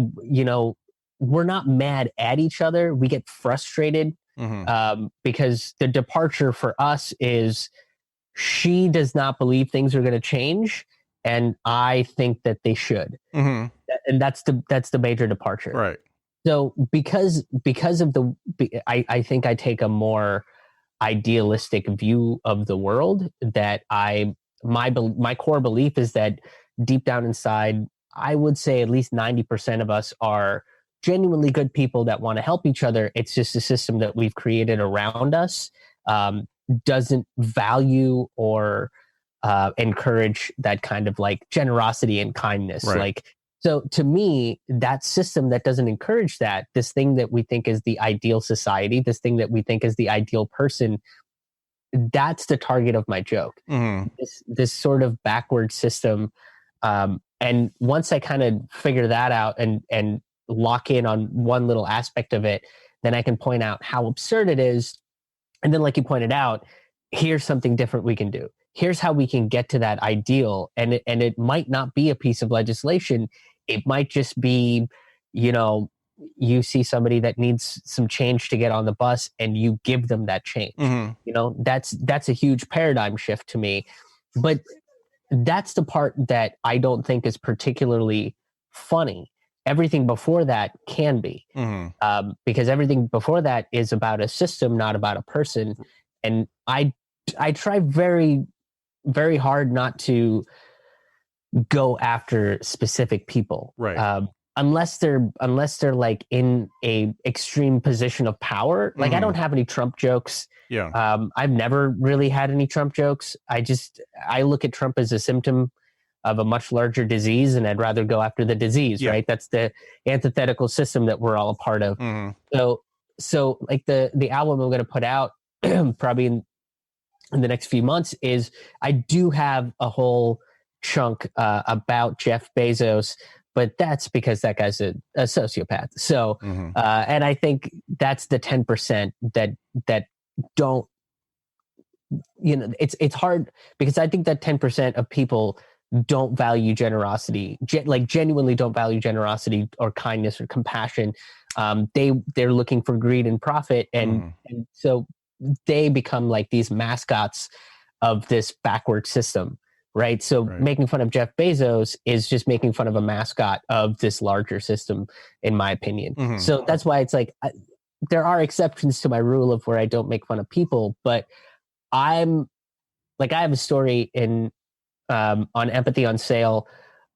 we're not mad at each other. We get frustrated, mm-hmm. Because the departure for us is she does not believe things are going to change, and I think that they should. Mm-hmm. And that's the major departure. Right. So because of I think I take a more idealistic view of the world, that my core belief is that deep down inside, I would say at least 90% of us are genuinely good people that want to help each other. It's just a system that we've created around us doesn't value or encourage that kind of like generosity and kindness. Right. So to me, that system that doesn't encourage that, this thing that we think is the ideal society, this thing that we think is the ideal person, that's the target of my joke. Mm-hmm. This sort of backward system. And once I kind of figure that out and lock in on one little aspect of it, then I can point out how absurd it is. And then, like you pointed out, here's something different we can do. Here's how we can get to that ideal. And it might not be a piece of legislation. It might just be, you see somebody that needs some change to get on the bus and you give them that change. Mm-hmm. That's a huge paradigm shift to me. But that's the part that I don't think is particularly funny. Everything before that can be, mm-hmm. Because everything before that is about a system, not about a person. And I try very, very hard not to go after specific people, right? Unless they're like in a extreme position of power. Like, mm-hmm. I don't have any Trump jokes. Yeah. I've never really had any Trump jokes. I look at Trump as a symptom of a much larger disease, and I'd rather go after the disease, yeah. Right? That's the antithetical system that we're all a part of. Mm-hmm. So like the album I'm going to put out probably in the next few months is, I do have a whole chunk about Jeff Bezos, but that's because that guy's a sociopath. So, mm-hmm. And I think that's the 10% that don't, it's hard, because I think that 10% of people don't value generosity, genuinely don't value generosity or kindness or compassion. They're looking for greed and profit. And so they become like these mascots of this backward system. Right. So making fun of Jeff Bezos is just making fun of a mascot of this larger system, in my opinion. Mm-hmm. So that's why it's like, there are exceptions to my rule of where I don't make fun of people, but I have a story on Empathy on Sale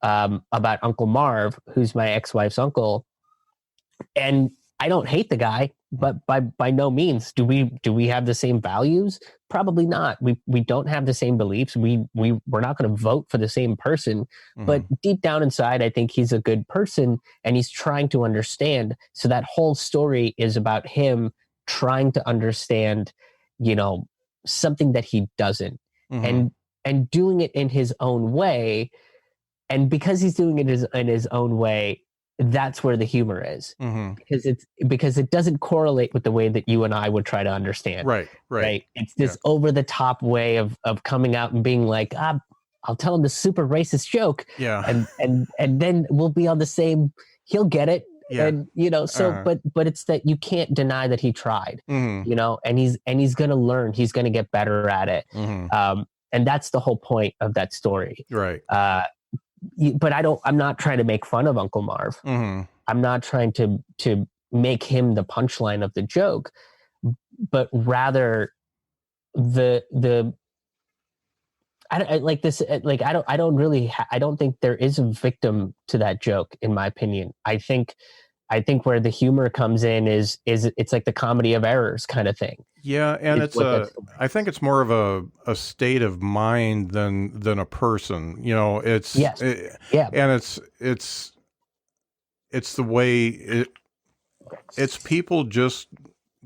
about Uncle Marv, who's my ex-wife's uncle. And I don't hate the guy, but by no means do we have the same values. Probably not. We don't have the same beliefs. We're not going to vote for the same person. Mm-hmm. But deep down inside, I think he's a good person, and he's trying to understand. So that whole story is about him trying to understand, something that he doesn't, mm-hmm. and doing it in his own way. And because he's doing it in his own way, that's where the humor is, mm-hmm. because it doesn't correlate with the way that you and I would try to understand. Right. It's this over the top way of coming out and being like, I'll tell him this super racist joke. Yeah. And then we'll be on the same, he'll get it. And, but it's that you can't deny that he tried, and he's going to learn, he's going to get better at it. And that's the whole point of that story. Right. But I'm not trying to make fun of Uncle Marv. I'm not trying to make him the punchline of the joke, but rather I don't think there is a victim to that joke, in my opinion. I think where the humor comes in is it's like the comedy of errors kind of thing. Yeah, and I think it's more of a state of mind than a person. And it's the way it's people just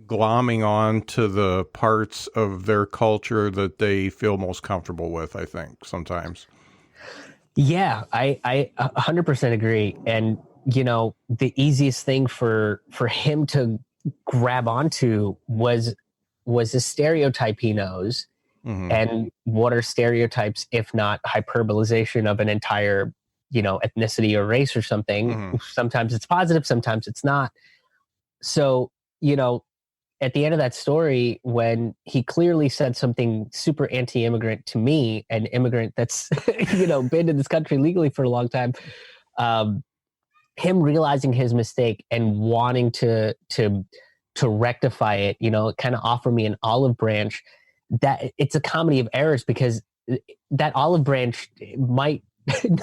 glomming on to the parts of their culture that they feel most comfortable with, I think, sometimes. Yeah, I 100% agree. And, the easiest thing for him to grab onto was a stereotype he knows. And what are stereotypes if not hyperbolization of an entire, ethnicity or race or something? Sometimes it's positive, sometimes it's not. So, at the end of that story, when he clearly said something super anti-immigrant to me, an immigrant that's, been in this country legally for a long time, him realizing his mistake and wanting to rectify it, kind of offer me an olive branch, that it's a comedy of errors, because that olive branch might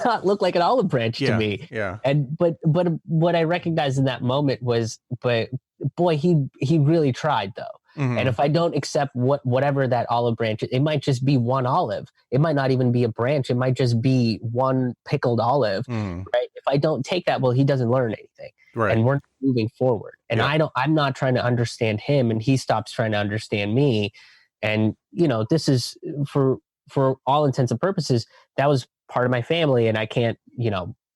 not look like an olive branch to me. Yeah. And but what I recognized in that moment was, but boy, he really tried though. And if I don't accept whatever that olive branch, it might just be one olive. It might not even be a branch. It might just be one pickled olive. Right? If I don't take that, well, he doesn't learn anything. Right. And we're not moving forward. And I'm not trying to understand him, and he stops trying to understand me. And this is for all intents and purposes, that was part of my family, and I can't,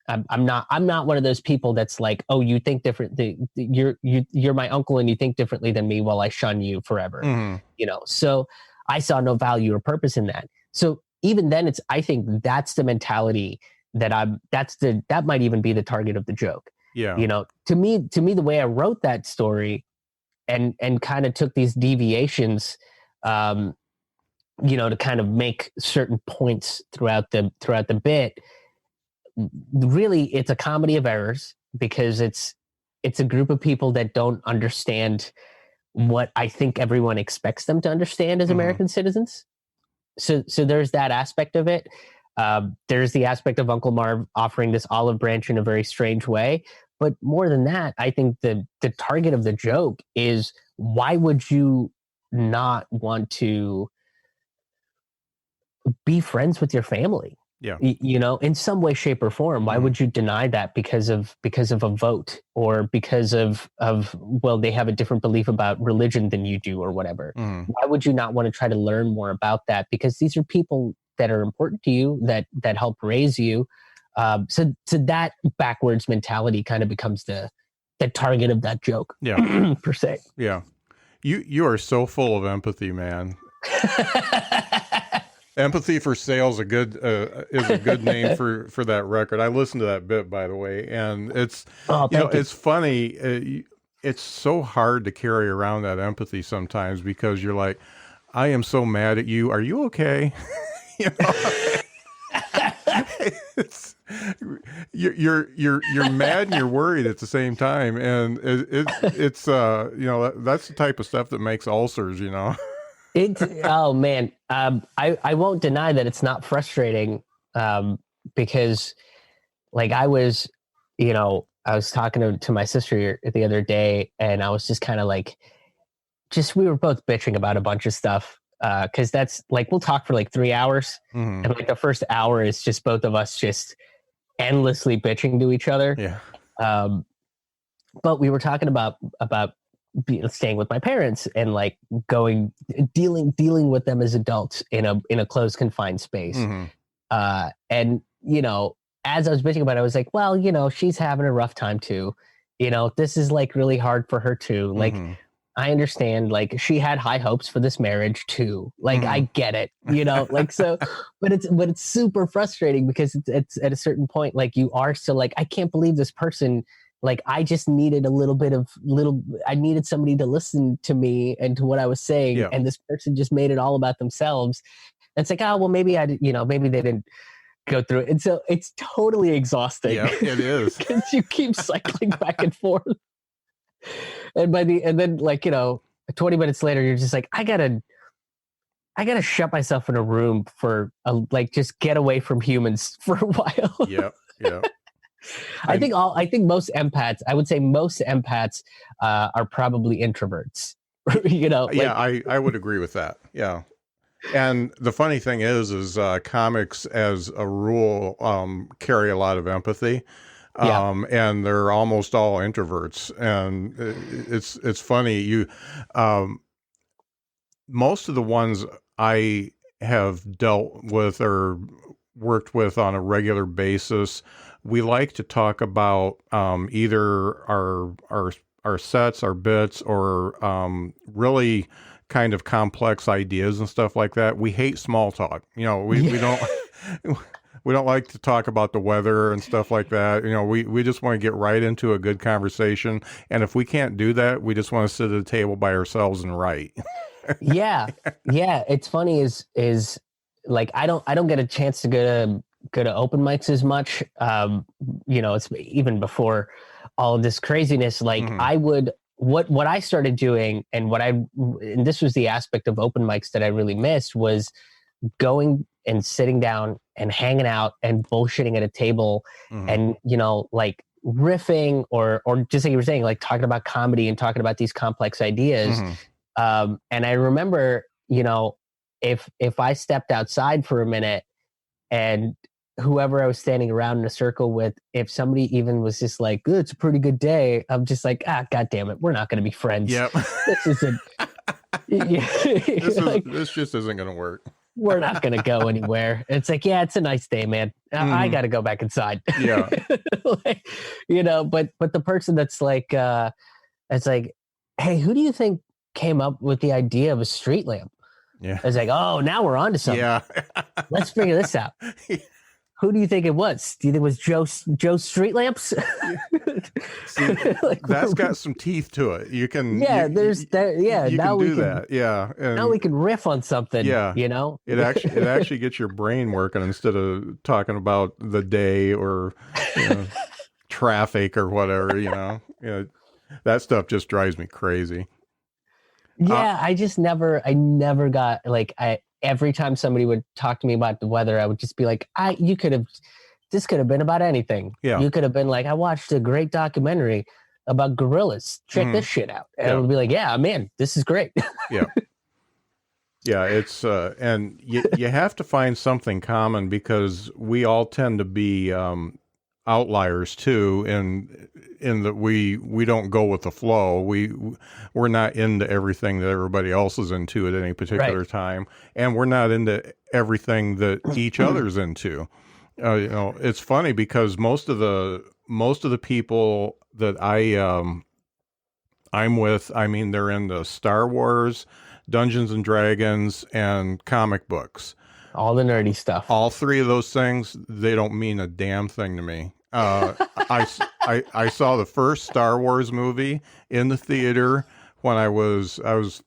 I'm not one of those people that's like, oh, you think different. You're my uncle and you think differently than me. Well, I shun you forever. So I saw no value or purpose in that. So even then, I think that's the mentality that might even be the target of the joke. Yeah. To me, the way I wrote that story and kind of took these deviations, to kind of make certain points throughout the bit. Really, it's a comedy of errors, because it's a group of people that don't understand what I think everyone expects them to understand as American citizens. So there's that aspect of it. There's the aspect of Uncle Marv offering this olive branch in a very strange way. But more than that, I think the target of the joke is, why would you not want to be friends with your family? Yeah. In some way, shape, or form. Why would you deny that because of a vote, or because of well, they have a different belief about religion than you do, or whatever? Why would you not want to try to learn more about that? Because these are people that are important to you, that help raise you. So that backwards mentality kind of becomes the target of that joke. Yeah. Per se. Yeah. You are so full of empathy, man. Empathy for Sale is a good name for that record. I listened to that bit, by the way, and it's it's funny. It's so hard to carry around that empathy sometimes, because you're like, I am so mad at you. Are you okay? You're mad and you're worried at the same time, and it's that's the type of stuff that makes ulcers. Oh man, I won't deny that it's not frustrating, because like I was talking to my sister the other day, and I was just kind of like, we were both bitching about a bunch of stuff, because that's like, we'll talk for like 3 hours, and like the first hour is just both of us just endlessly bitching to each other. Yeah. But we were talking about staying with my parents and like dealing with them as adults in a closed, confined space. And as I was bitching about it, I was like, well, she's having a rough time too. This is like really hard for her too. Like, I understand, like, she had high hopes for this marriage too. Like, I get it, like, so, but it's super frustrating, because it's at a certain point, like, you are still like, I can't believe this person like I just needed I needed somebody to listen to me and to what I was saying. Yeah. And this person just made it all about themselves. And it's like, oh, well, maybe maybe they didn't go through it. And so it's totally exhausting. Yeah, it is. Because you keep cycling back and forth. And then like, 20 minutes later, you're just like, I gotta shut myself in a room for just get away from humans for a while. Yeah. I think most empaths, I would say most empaths are probably introverts. I would agree with that. Yeah. And the funny thing is comics as a rule carry a lot of empathy. And they're almost all introverts. And it's funny. Most of the ones I have dealt with or worked with on a regular basis, we like to talk about either our sets, our bits, or really kind of complex ideas and stuff like that. We hate small talk. We don't we don't like to talk about the weather and stuff like that. We just want to get right into a good conversation. And if we can't do that, we just want to sit at a table by ourselves and write. Yeah. It's funny is like I don't get a chance to go to open mics as much. It's even before all of this craziness. Like I would what I started doing, and this was the aspect of open mics that I really missed, was going and sitting down and hanging out and bullshitting at a table, and like riffing or just like you were saying, like talking about comedy and talking about these complex ideas. And I remember, if I stepped outside for a minute and whoever I was standing around in a circle with, if somebody even was just like, it's a pretty good day, I'm just like, God damn it, we're not going to be friends. Yep. This isn't. This just isn't going to work. We're not going to go anywhere. It's like, yeah, it's a nice day, man. I got to go back inside. Yeah. But the person that's like, it's like, hey, who do you think came up with the idea of a street lamp? Yeah. It's like, oh, now we're on to something. Yeah. Let's figure this out. Who do you think it was? Do you think it was Joe's Street Lamps? See, that's got some teeth to it. You can. Yeah, there's that. Yeah, you now can do that. Yeah. And now we can riff on something. Yeah. It actually gets your brain working instead of talking about the day or traffic or whatever. That stuff just drives me crazy. Yeah, I never got every time somebody would talk to me about the weather, I would just be like, this could have been about anything. Yeah. You could have been like, I watched a great documentary about gorillas. Check this shit out. And I would be like, yeah, man, this is great. Yeah. Yeah. It's, and you have to find something common because we all tend to be, outliers too, in that we don't go with the flow. We're not into everything that everybody else is into at any particular time, and we're not into everything that each other's into. It's funny because most of the people that I'm with, I mean, they're into Star Wars, Dungeons and Dragons, and comic books. All the nerdy stuff. All three of those things, they don't mean a damn thing to me. I saw the first Star Wars movie in the theater when I was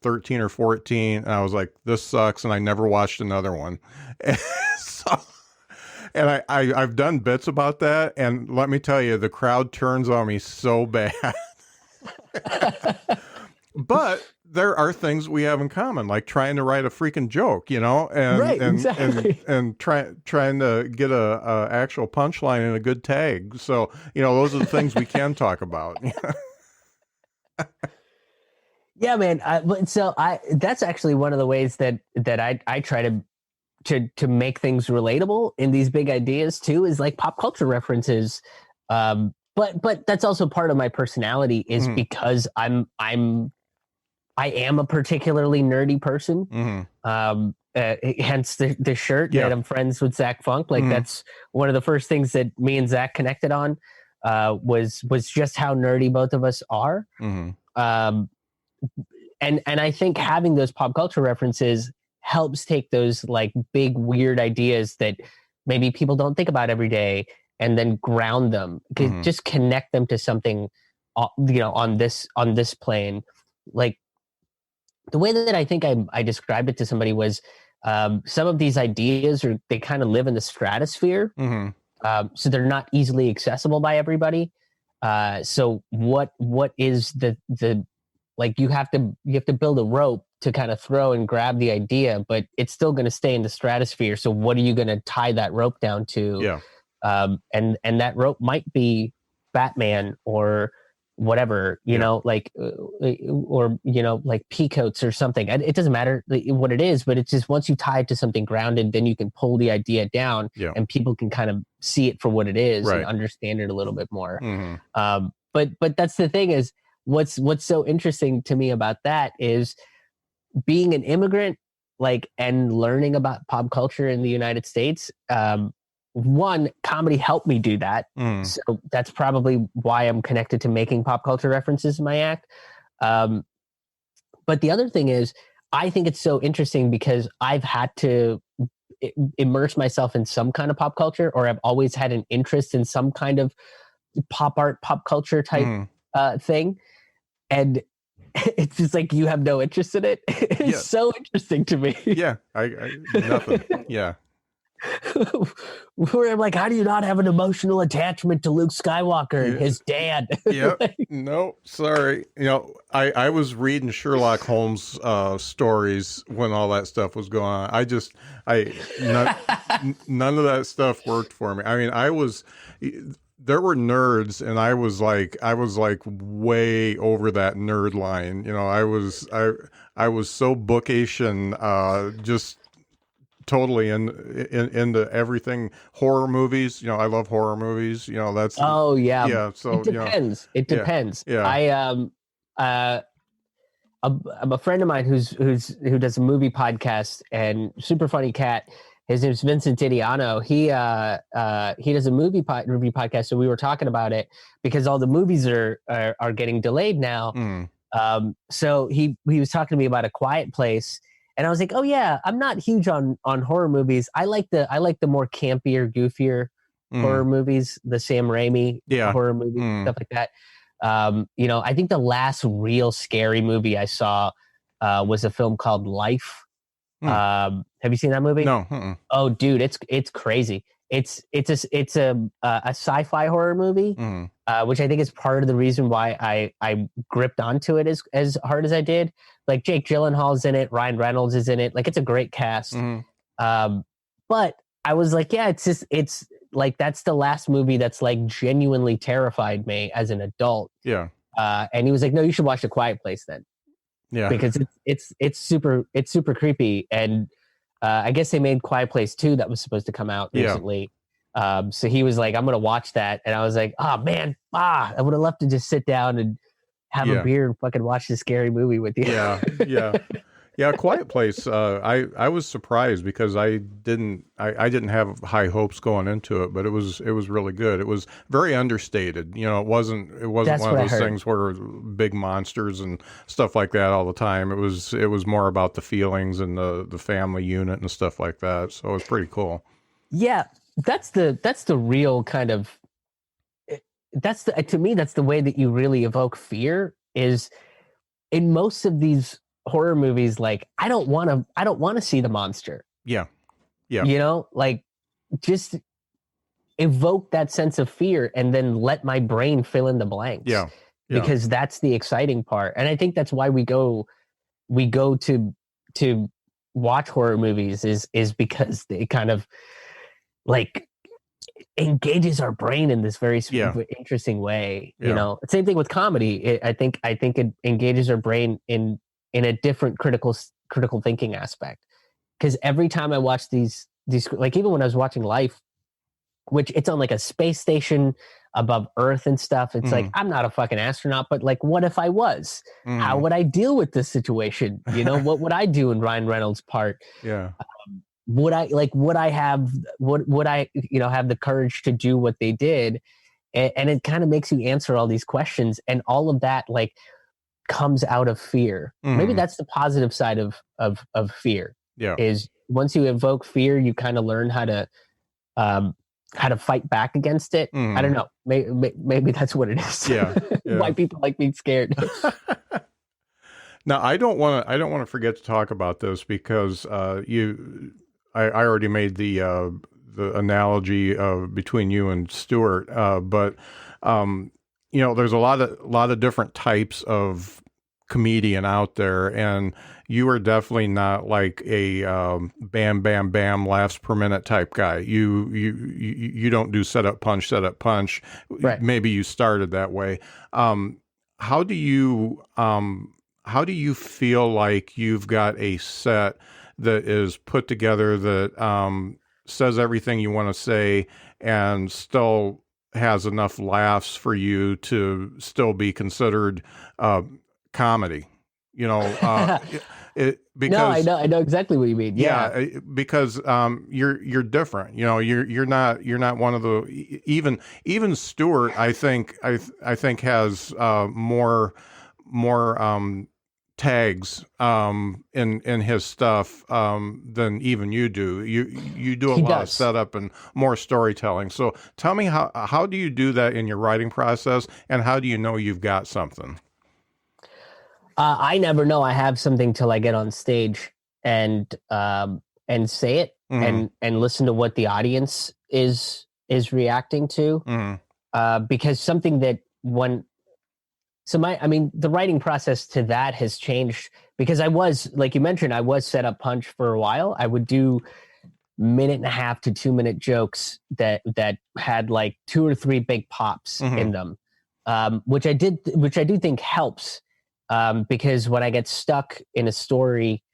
13 or 14, and I was like, this sucks, and I never watched another one. And I've done bits about that, and let me tell you, the crowd turns on me so bad. But there are things we have in common, like trying to write a freaking joke, and trying to get a actual punchline and a good tag. So, those are the things we can talk about. Yeah, man. That's actually one of the ways that I try to make things relatable in these big ideas too, is like pop culture references. But that's also part of my personality is because I am a particularly nerdy person. Hence the shirt that I'm friends with Zach Funk. Like that's one of the first things that me and Zach connected on, was just how nerdy both of us are. And I think having those pop culture references helps take those like big weird ideas that maybe people don't think about every day and then ground them, just connect them to something, on this plane. Like the way that I think I described it to somebody was, some of these ideas they kind of live in the stratosphere. So they're not easily accessible by everybody. So what is the like, you have to build a rope to kind of throw and grab the idea, but it's still going to stay in the stratosphere. So what are you going to tie that rope down to? Yeah. And that rope might be Batman or whatever, like, or, like peacoats or something. It doesn't matter what it is, but it's just, once you tie it to something grounded, then you can pull the idea down and people can kind of see it for what it is and understand it a little bit more. But that's the thing is, what's so interesting to me about that is being an immigrant, like, and learning about pop culture in the United States. One, comedy helped me do that. So that's probably why I'm connected to making pop culture references in my act. But the other thing is, I think it's so interesting because I've had to immerse myself in some kind of pop culture, or I've always had an interest in some kind of pop art, pop culture type thing. And it's just like, you have no interest in it. It's so interesting to me. Yeah. I nothing. Yeah. Where I'm like, how do you not have an emotional attachment to Luke Skywalker and his dad? Yeah. No, sorry. I was reading Sherlock Holmes stories when all that stuff was going on. None of that stuff worked for me. I mean, there were nerds, and I was like way over that nerd line. I was so bookish and just totally into everything. Horror movies, I love horror movies. That's so it depends. It depends. Yeah. A friend of mine who does a movie podcast, and super funny cat. His name's Vincent Tidiano. He does a movie review podcast. So we were talking about it because all the movies are getting delayed now. So he was talking to me about A Quiet Place. And I was like, oh yeah, I'm not huge on horror movies. I like the more campier, goofier horror movies, the Sam Raimi horror movies, stuff like that. I think the last real scary movie I saw was a film called Life. Have you seen that movie? No. Oh, dude, it's crazy. It's a sci-fi horror movie, which I think is part of the reason why I gripped onto it as hard as I did. Like, Jake Gyllenhaal's in it, Ryan Reynolds is in it. Like, it's a great cast. But I was like, yeah, it's like, that's the last movie that's like genuinely terrified me as an adult. Yeah. And he was like, no, you should watch A Quiet Place then. Yeah. Because it's super creepy. And I guess they made Quiet Place 2 that was supposed to come out recently. So he was like, I'm going to watch that. And I was like, oh man, I would have loved to just sit down and have a beer and fucking watch this scary movie with you. Yeah. Quiet Place. I was surprised because I didn't have high hopes going into it, but it was really good. It was very understated. It wasn't one of those things where big monsters and stuff like that all the time. It was more about the feelings and the family unit and stuff like that. So it was pretty cool. Yeah, that's the real kind of. To me, that's the way that you really evoke fear. Is in most of these horror movies, like, I don't want to see the monster. Yeah. Like, just evoke that sense of fear and then let my brain fill in the blanks. Yeah. Because that's the exciting part. And I think that's why we go to watch horror movies is because they kind of like engages our brain in this very interesting way. Same thing with comedy. I think it engages our brain in a different critical thinking aspect. Because every time I watch these, like, even when I was watching Life, which it's on like a space station above Earth and stuff, it's like, I'm not a fucking astronaut, but like, what if I was? How would I deal with this situation? What would I do in Ryan Reynolds' part? Yeah. Would I have the courage to do what they did? And it kind of makes you answer all these questions, and all of that like comes out of fear. Maybe that's the positive side of fear. Yeah. Is once you evoke fear, you kind of learn how to how to fight back against it. I don't know. Maybe that's what it is. Yeah. Why people like being scared. Now, I don't want to forget to talk about this because I already made the analogy between you and Stuart, but there's a lot of different types of comedian out there, and you are definitely not like a bam bam bam laughs per minute type guy. You don't do set up punch. Right. Maybe you started that way. How do you feel like you've got a set that is put together that says everything you want to say and still has enough laughs for you to still be considered comedy? Because no, I know exactly what you mean. Yeah, because you're different. You're not one of the even Stuart. I think has more tags in his stuff than even you do. You do a lot of setup and more storytelling. So tell me, how do you do that in your writing process, and how do you know you've got something? I never know I have something till I get on stage and say it and listen to what the audience is reacting to. Because something that the writing process to that has changed, because I was, like you mentioned, I was set up punch for a while. I would do 1.5 to 2 minute jokes that had like 2 or 3 big pops in them, which I do think helps. Because when I get stuck in a story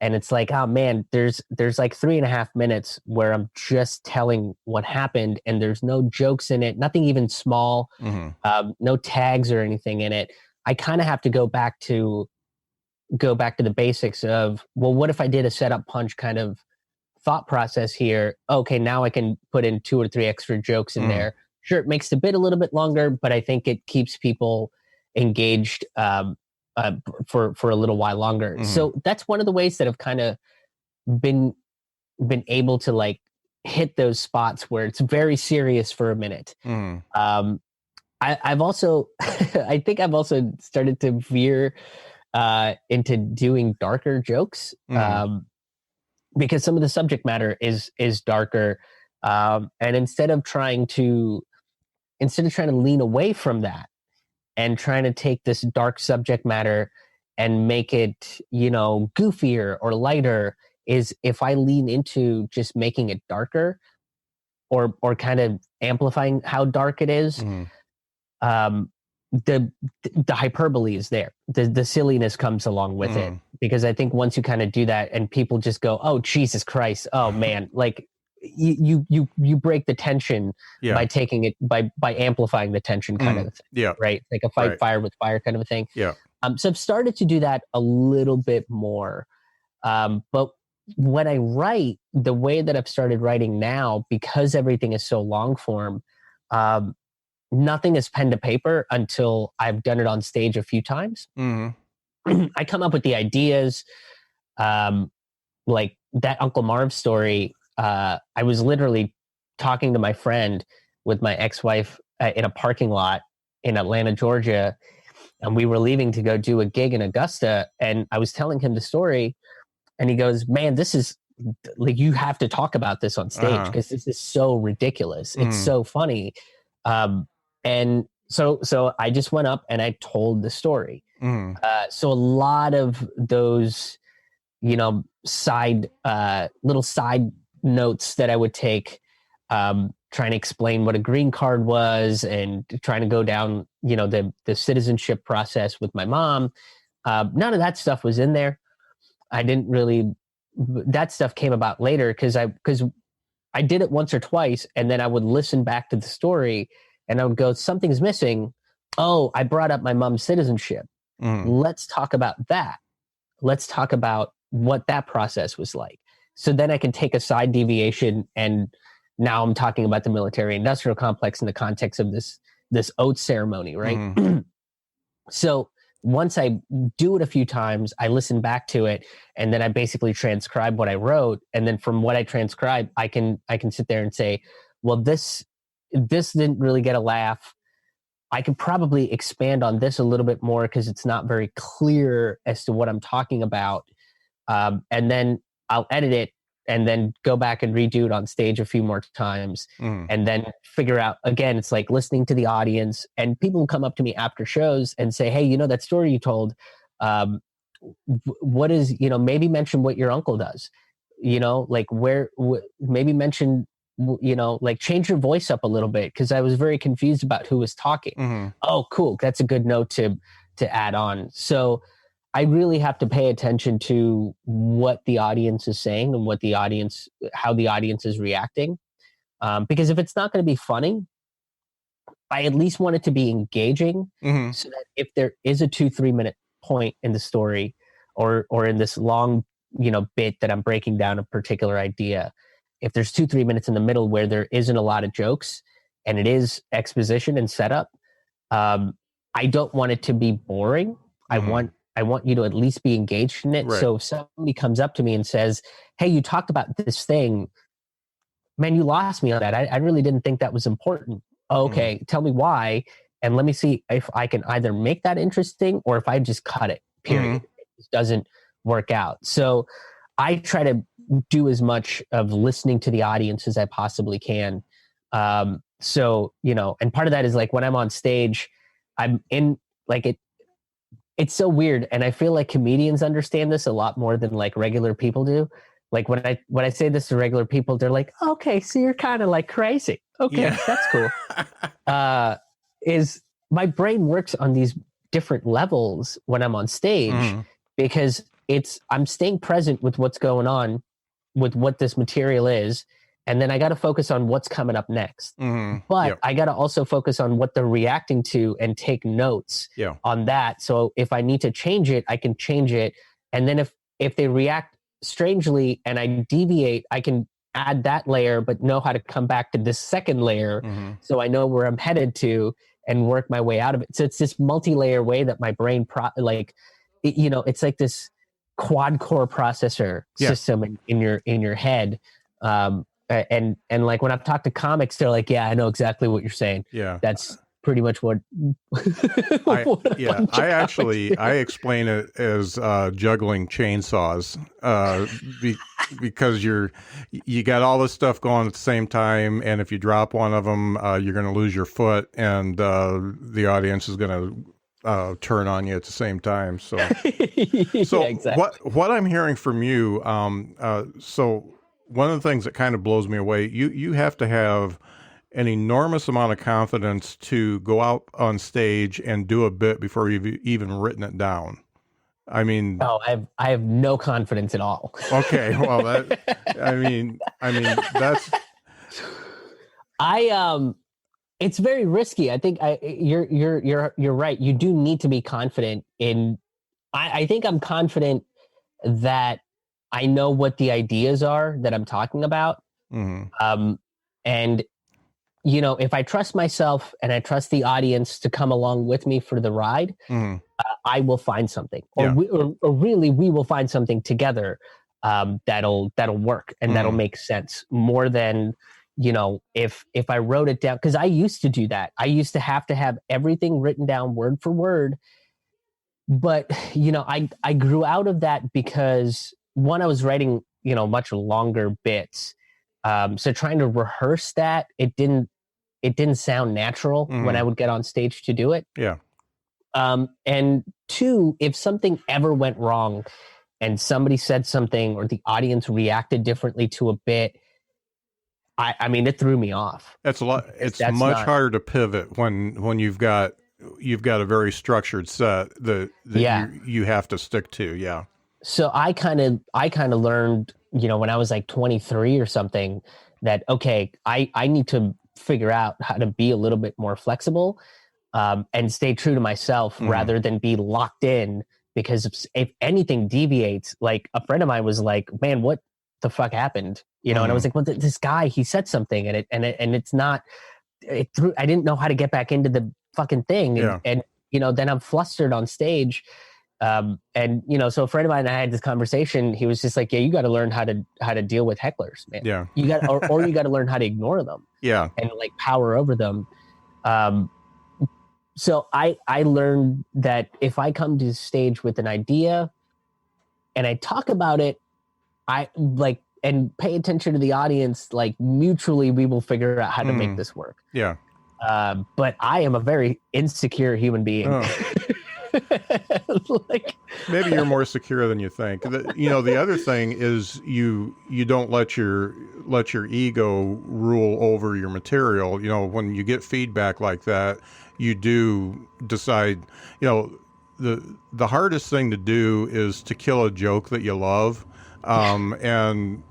and it's like, oh man, there's like 3.5 minutes where I'm just telling what happened and there's no jokes in it, nothing even small, no tags or anything in it. I kind of have to go back to the basics of, well, what if I did a setup punch kind of thought process here? Okay, now I can put in 2 or 3 extra jokes in there. Sure, it makes the bit a little bit longer, but I think it keeps people engaged for a little while longer. So that's one of the ways that I've kind of been able to like hit those spots where it's very serious for a minute. I've also I think I've also started to veer into doing darker jokes, because some of the subject matter is darker, and instead of trying to lean away from that and trying to take this dark subject matter and make it, goofier or lighter, is if I lean into just making it darker or kind of amplifying how dark it is, the hyperbole is there. The silliness comes along with it, because I think once you kind of do that and people just go, oh, Jesus Christ, oh man, like you break the tension by taking it by amplifying the tension kind of thing, right? Like a fight fire with fire kind of a thing. So I've started to do that a little bit more, but when I write, the way that I've started writing now, because everything is so long form, nothing is pen to paper until I've done it on stage a few times. I come up with the ideas, like that Uncle Marv story. I was literally talking to my friend with my ex-wife in a parking lot in Atlanta, Georgia, and we were leaving to go do a gig in Augusta, and I was telling him the story, and he goes, man, this is like, you have to talk about this on stage because this is so ridiculous. It's so funny. And so I just went up and I told the story. So a lot of those, little side notes that I would take, trying to explain what a green card was and trying to go down, the citizenship process with my mom. None of that stuff was in there. I didn't really, that stuff came about later because I did it once or twice, and then I would listen back to the story and I would go, something's missing. Oh, I brought up my mom's citizenship. Let's talk about that. Let's talk about what that process was like. So then I can take a side deviation, and now I'm talking about the military industrial complex in the context of this oath ceremony, right? So once I do it a few times, I listen back to it, and then I basically transcribe what I wrote. And then from what I transcribe, I can sit there and say, well, this didn't really get a laugh. I could probably expand on this a little bit more because it's not very clear as to what I'm talking about. And then I'll edit it and then go back and redo it on stage a few more times, and then figure out, again, it's like listening to the audience. And people will come up to me after shows and say, hey, that story you told, what is, maybe mention what your uncle does, like maybe mention, like change your voice up a little bit, because I was very confused about who was talking. Oh, cool. That's a good note to add on. So I really have to pay attention to what the audience is saying and how the audience is reacting. Because if it's not going to be funny, I at least want it to be engaging, so that if there is a 2-3 minute point in the story or in this long, bit that I'm breaking down a particular idea, if there's 2-3 minutes in the middle where there isn't a lot of jokes and it is exposition and setup, I don't want it to be boring. I want you to at least be engaged in it. Right. So if somebody comes up to me and says, hey, you talked about this thing, man, you lost me on that. I really didn't think that was important. Okay, tell me why. And let me see if I can either make that interesting or if I just cut it, period. It doesn't work out. So I try to do as much of listening to the audience as I possibly can. So, and part of that is like when I'm on stage, I'm in like it's so weird. And I feel like comedians understand this a lot more than like regular people do. Like when I say this to regular people, they're like, okay, so you're kind of like crazy. Okay, yeah. That's cool. Is my brain works on these different levels when I'm on stage, because I'm staying present with what's going on with what this material is. And then I got to focus on what's coming up next. But I got to also focus on what they're reacting to and take notes on that. So if I need to change it, I can change it. And then if they react strangely and I deviate, I can add that layer, but know how to come back to this second layer. So I know where I'm headed to and work my way out of it. So it's this multi-layer way that my brain, it's like this quad core processor system in your head. And like when I've talked to comics, they're like, yeah, I know exactly what you're saying. Yeah. That's pretty much what I explain it as juggling chainsaws, because you got all this stuff going at the same time, and if you drop one of them, you're going to lose your foot, and the audience is going to turn on you at the same time. So, exactly. What I'm hearing from you, so one of the things that kind of blows me away, you have to have an enormous amount of confidence to go out on stage and do a bit before you've even written it down. I mean, I have no confidence at all. Okay, well, that's. It's very risky. I think you're right. You do need to be confident in. I think I'm confident that I know what the ideas are that I'm talking about. And if I trust myself and I trust the audience to come along with me for the ride, I will find something, or really we will find something together that'll work and that'll make sense more than, if I wrote it down, because I used to do that. I used to have everything written down word for word. But, I grew out of that because one, I was writing, much longer bits. So trying to rehearse that, it didn't sound natural when I would get on stage to do it. Yeah. And two, if something ever went wrong and somebody said something or the audience reacted differently to a bit, it threw me off. That's a lot. It's much harder to pivot when you've got a very structured set that you have to stick to. Yeah. So I kind of learned, when I was like 23 or something, that, okay, I need to figure out how to be a little bit more flexible and stay true to myself rather than be locked in, because if anything deviates, like a friend of mine was like, man, what the fuck happened? And I was like, well, this guy, he said something and it's not, I didn't know how to get back into the fucking thing. And then I'm flustered on stage. And so a friend of mine and I had this conversation. He was just like, yeah, you got to learn how to deal with hecklers, man. Yeah. You got, or you got to learn how to ignore them. Yeah. And like power over them. So I learned that if I come to the stage with an idea and I talk about it, and pay attention to the audience, like mutually we will figure out how to make this work. Yeah. But I am a very insecure human being. Oh. Maybe you're more secure than you think. The other thing is you don't let your ego rule over your material. When you get feedback like that, you do decide, the hardest thing to do is to kill a joke that you love. And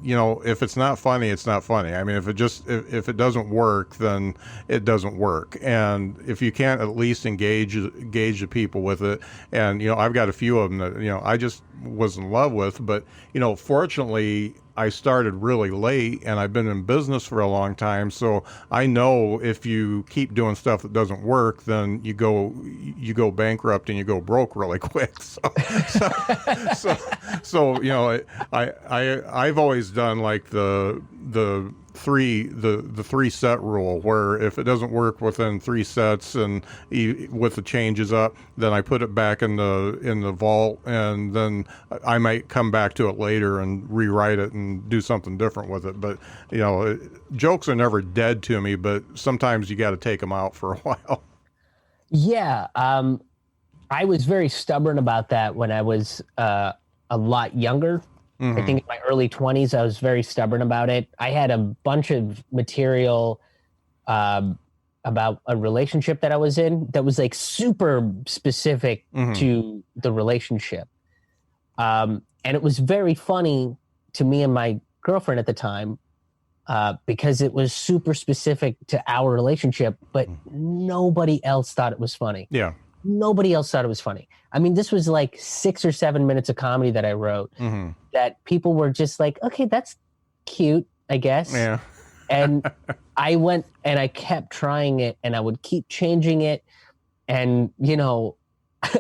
if it's not funny, it's not funny. I mean, if it doesn't work, then it doesn't work. And if you can't at least engage the people with it, and I've got a few of them that I just was in love with, but fortunately I started really late and I've been in business for a long time, so I know if you keep doing stuff that doesn't work, then you go bankrupt and you go broke really quick. So I've always done like the three set rule, where if it doesn't work within 3 sets and with the changes up, then I put it back in the vault, and then I might come back to it later and rewrite it and do something different with it. But jokes are never dead to me, but sometimes you got to take them out for a while. Yeah, I was very stubborn about that when I was a lot younger. Mm-hmm. I think in my early 20s, I was very stubborn about it. I had a bunch of material about a relationship that I was in that was like super specific to the relationship. And it was very funny to me and my girlfriend at the time because it was super specific to our relationship, but nobody else thought it was funny. Yeah. Nobody else thought it was funny. I mean, this was like 6 or 7 minutes of comedy that I wrote that people were just like, okay, that's cute, I guess. Yeah. And I went and I kept trying it and I would keep changing it. And,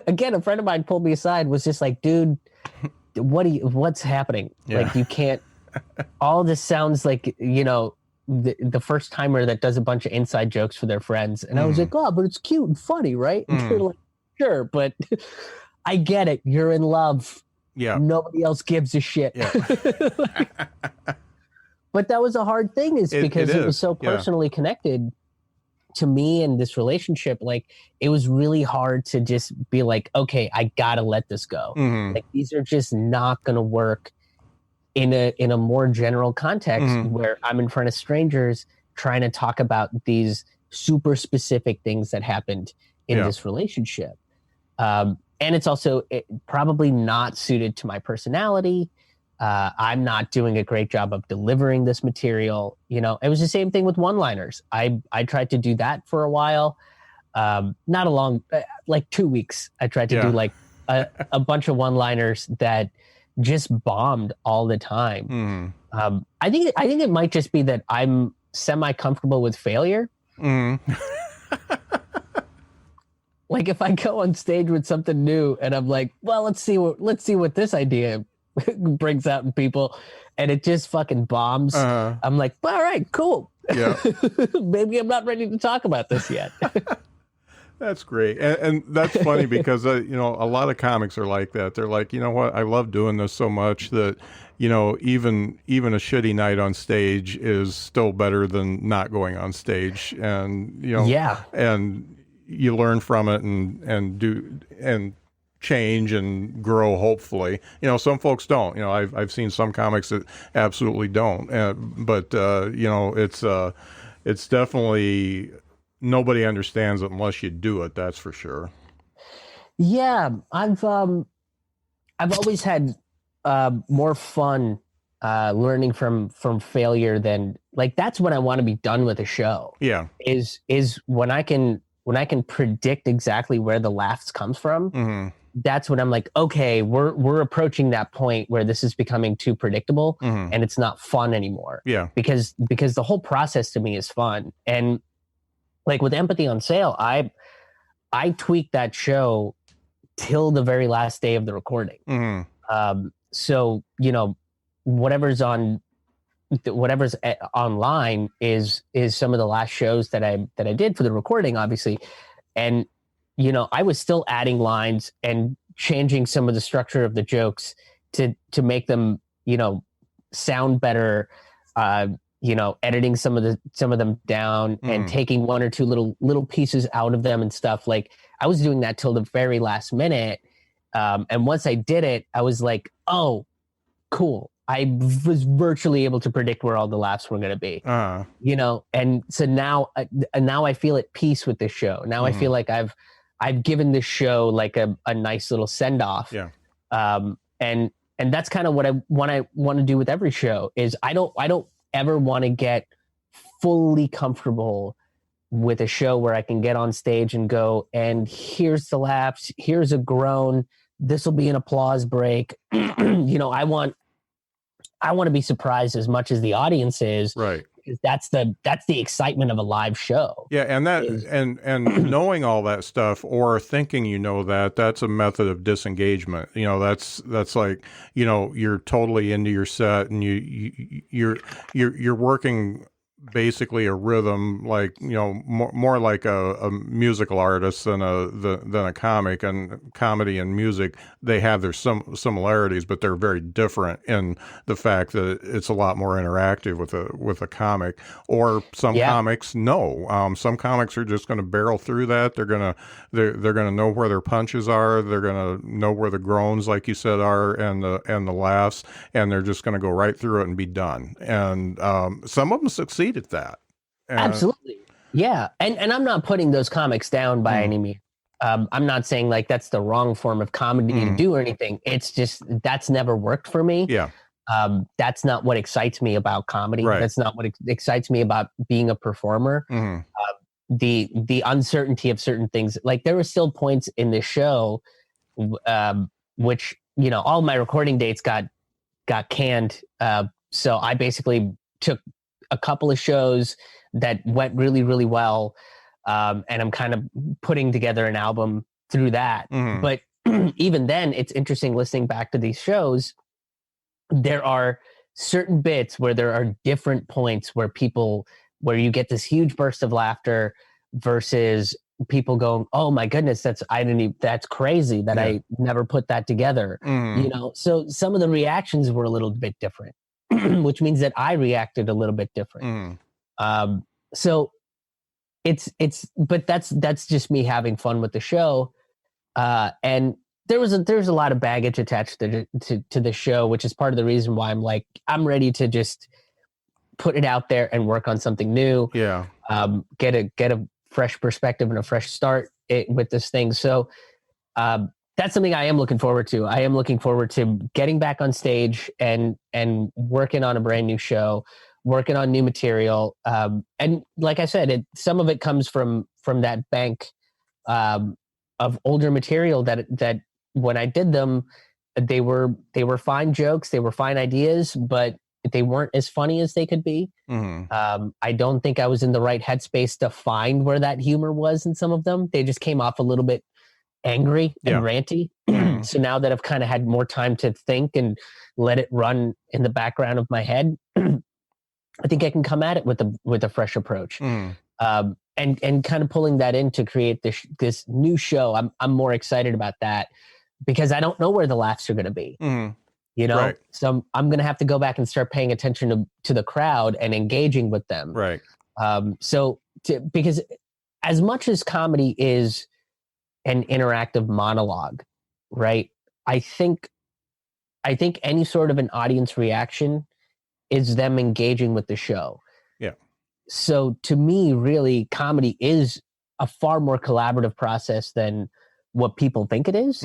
again, a friend of mine pulled me aside, was just like, dude, what's happening? Yeah. Like, you can't, all this sounds like, the first timer that does a bunch of inside jokes for their friends. And I was like, oh, but it's cute and funny, right? And they're like, sure, but I get it. You're in love. Yeah. Nobody else gives a shit. Yeah. But that was a hard thing because it was so personally connected to me and this relationship. Like, it was really hard to just be like, okay, I gotta let this go. Like, these are just not gonna work in a more general context where I'm in front of strangers trying to talk about these super specific things that happened in this relationship. And it's also probably not suited to my personality. I'm not doing a great job of delivering this material. It was the same thing with one-liners. I tried to do that for a while. Not a long, like 2 weeks. I tried to do like a bunch of one-liners that just bombed all the time. I think it might just be that I'm semi-comfortable with failure. Like, if I go on stage with something new and I'm like, well, let's see what this idea brings out in people, and it just fucking bombs. I'm like, all right, cool. Yeah. Maybe I'm not ready to talk about this yet. That's great. And that's funny because, a lot of comics are like that. They're like, you know what? I love doing this so much that, even a shitty night on stage is still better than not going on stage. And, and you learn from it and change and grow, hopefully. Some folks don't. I've seen some comics that absolutely don't. But it's definitely, nobody understands it unless you do it. That's for sure. Yeah, I've always had more fun learning from failure than, like, that's when I want to be done with a show. Yeah, is when I can predict exactly where the laughs comes from. That's when I'm like, okay, we're approaching that point where this is becoming too predictable and it's not fun anymore. Yeah, because the whole process to me is fun. And like with Empathy on Sale, I tweaked that show till the very last day of the recording. So, you know, whatever's online is some of the last shows that I did for the recording, obviously. And, you know, I was still adding lines and changing some of the structure of the jokes to make them, you know, sound better, you know, editing some of them down and taking one or two little pieces out of them and stuff. Like, I was doing that till the very last minute. And once I did it, I was like, oh, cool. I was virtually able to predict where all the laughs were going to be, you know? And so now I feel at peace with this show. Now I feel like I've given this show like a nice little send off. Yeah. And that's kind of what I want to do with every show is I don't ever want to get fully comfortable with a show where I can get on stage and go, and here's the laughs, here's a groan, this will be an applause break. You know, I want to be surprised as much as the audience is, right? Because that's the excitement of a live show. Yeah, and that and knowing all that stuff or thinking you know that's a method of disengagement. You know, that's like, you know, you're totally into your set and you're working basically a rhythm, like, you know, more like a musical artist than a comic. And comedy and music, they have their similarities, but they're very different in the fact that it's a lot more interactive with a comic. Or some comics, no. Some comics are just going to barrel through that. They're gonna know where their punches are. They're gonna know where the groans, like you said, are, and the laughs, and they're just going to go right through it and be done. And some of them succeed at that. Absolutely. Yeah. And I'm not putting those comics down by any means. I'm not saying like that's the wrong form of comedy to do or anything. It's just that's never worked for me. Yeah. That's not what excites me about comedy. Right. That's not what excites me about being a performer. The uncertainty of certain things. Like, there were still points in the show, which, you know, all my recording dates got canned. So I basically took a couple of shows that went really, really well. And I'm kind of putting together an album through that. But even then, it's interesting listening back to these shows. There are certain bits where there are different points where you get this huge burst of laughter versus people going, oh my goodness, that's crazy that I never put that together. You know, so some of the reactions were a little bit different, which means that I reacted a little bit different. So but that's just me having fun with the show. And there's a lot of baggage attached to the show, which is part of the reason why I'm ready to just put it out there and work on something new. Yeah. Get a fresh perspective and a fresh start with this thing. So that's something I am looking forward to. I am looking forward to getting back on stage and working on a brand new show, working on new material. And like I said, some of it comes from that bank of older material that when I did them, they were fine jokes, they were fine ideas, but they weren't as funny as they could be. I don't think I was in the right headspace to find where that humor was in some of them. They just came off a little bit angry and ranty. So now that I've kind of had more time to think and let it run in the background of my head, I think I can come at it with a fresh approach. And kind of pulling that in to create this new show. I'm more excited about that because I don't know where the laughs are going to be. You know, right. So I'm going to have to go back and start paying attention to the crowd and engaging with them. Right. Because as much as comedy is an interactive monologue, right? I think any sort of an audience reaction is them engaging with the show. Yeah. So to me, really, comedy is a far more collaborative process than what people think it is.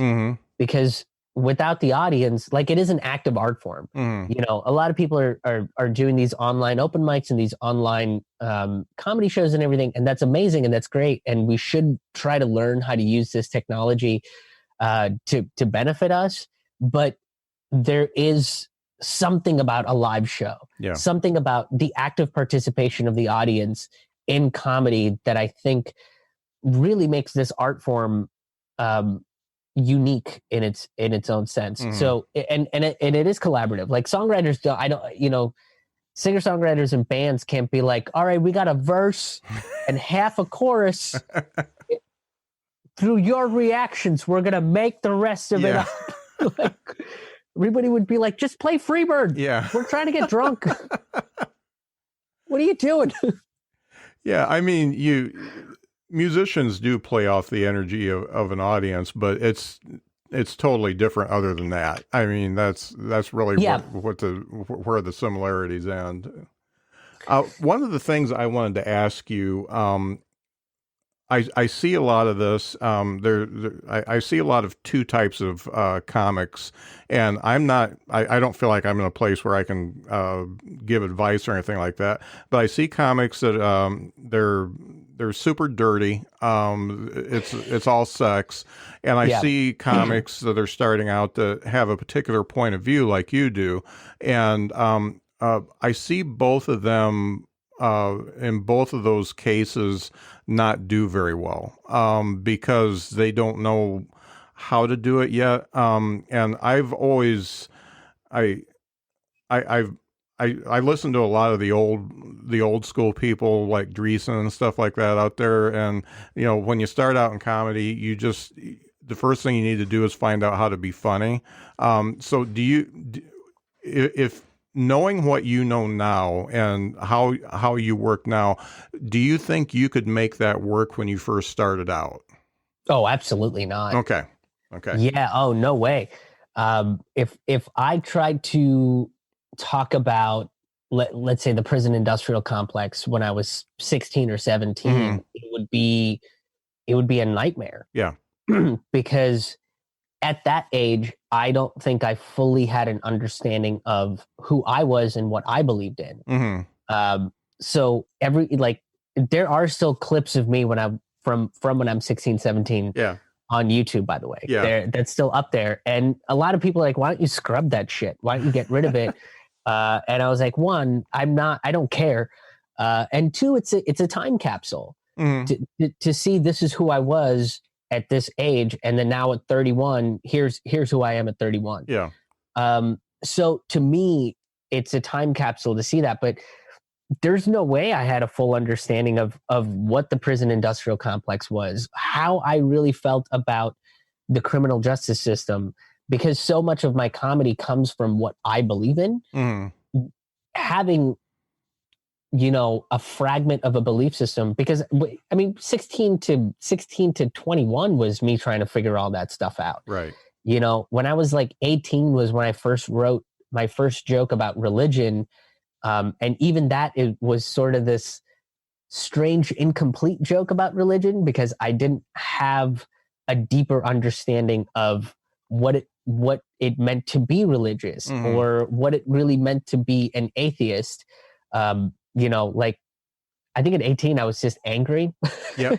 Because without the audience, like, it is an active art form. You know, a lot of people are doing these online open mics and these online comedy shows and everything, and that's amazing and that's great. And we should try to learn how to use this technology to benefit us. But there is something about a live show, something about the active participation of the audience in comedy that I think really makes this art form unique in its own sense. Mhm. So and it is collaborative. Like songwriters singer-songwriters and bands can't be like, all right, we got a verse and half a chorus. Through your reactions, we're gonna make the rest of it up. Like, everybody would be like, just play Freebird. Yeah. We're trying to get drunk. What are you doing? Yeah, I mean, musicians do play off the energy of an audience, but it's totally different other than that. I mean, that's really where the similarities end. One of the things I wanted to ask you, I see a lot of this. I see a lot of two types of comics, and I don't feel like I'm in a place where I can give advice or anything like that. But I see comics that they're super dirty. It's all sex, and I see comics that are starting out to have a particular point of view, like you do, and I see both of them. In both of those cases, not do very well because they don't know how to do it yet. And I've always, I listen to a lot of the old school people like Dreesen and stuff like that out there. And when you start out in comedy, the first thing you need to do is find out how to be funny. So if knowing what you know now and how you work now, do you think you could make that work when you first started out? Oh, absolutely not. Okay. Yeah. Oh, no way. If I tried to talk about, let's say, the prison industrial complex when I was 16 or 17, it would be a nightmare. Yeah. Because at that age, I don't think I fully had an understanding of who I was and what I believed in. Mm-hmm. So there are still clips of me from when I'm 16, 17 on YouTube, by the way. Yeah. That's still up there. And a lot of people are like, why don't you scrub that shit? Why don't you get rid of it? And I was like, one, I don't care. And two, it's a time capsule to see this is who I was at this age, and then now at 31, here's who I am at 31. Yeah. So to me, it's a time capsule to see that, but there's no way I had a full understanding of what the prison industrial complex was, how I really felt about the criminal justice system, because so much of my comedy comes from what I believe in. Having a fragment of a belief system, because I mean, 16 to 21 was me trying to figure all that stuff out. Right. When I was like 18 was when I first wrote my first joke about religion. And even that, it was sort of this strange, incomplete joke about religion, because I didn't have a deeper understanding of what it meant to be religious, or what it really meant to be an atheist. Like, I think at 18, I was just angry. Yeah.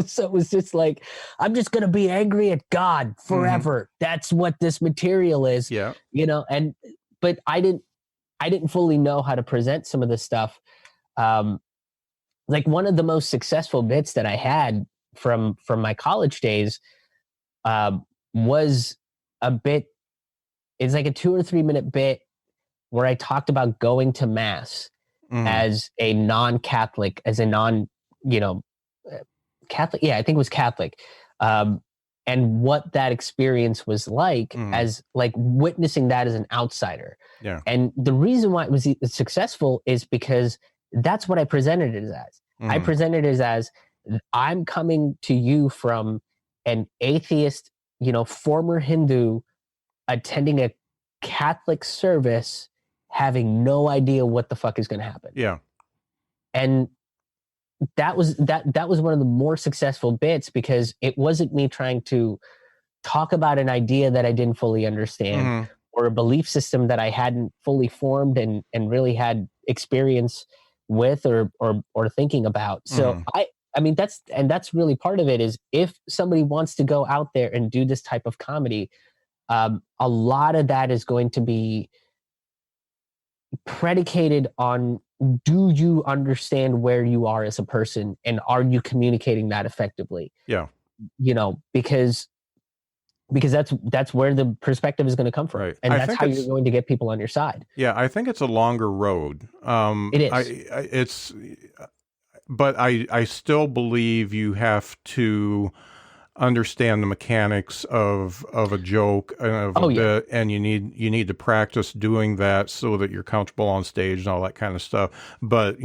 So it was just like, I'm just going to be angry at God forever. That's what this material is. Yeah. But I didn't fully know how to present some of this stuff. Like, one of the most successful bits that I had from my college days was a bit, it's like a 2 or 3 minute bit where I talked about going to mass as a non-Catholic, Catholic. Yeah, I think it was Catholic. And what that experience was like, as like witnessing that as an outsider. Yeah. And the reason why it was successful is because that's what I presented it as. I presented it as, I'm coming to you from an atheist, former Hindu, attending a Catholic service, having no idea what the fuck is going to happen. Yeah. And that was one of the more successful bits, because it wasn't me trying to talk about an idea that I didn't fully understand, or a belief system that I hadn't fully formed and really had experience with or thinking about. So I mean, that's really part of it, is if somebody wants to go out there and do this type of comedy, a lot of that is going to be predicated on, do you understand where you are as a person, and are you communicating that effectively? Yeah. Because because that's where the perspective is going to come from, right. And that's how you're going to get people on your side. Yeah, I think it's a longer road. It is. But I still believe you have to understand the mechanics of a joke and of a bit, and you need to practice doing that so that you're comfortable on stage and all that kind of stuff. But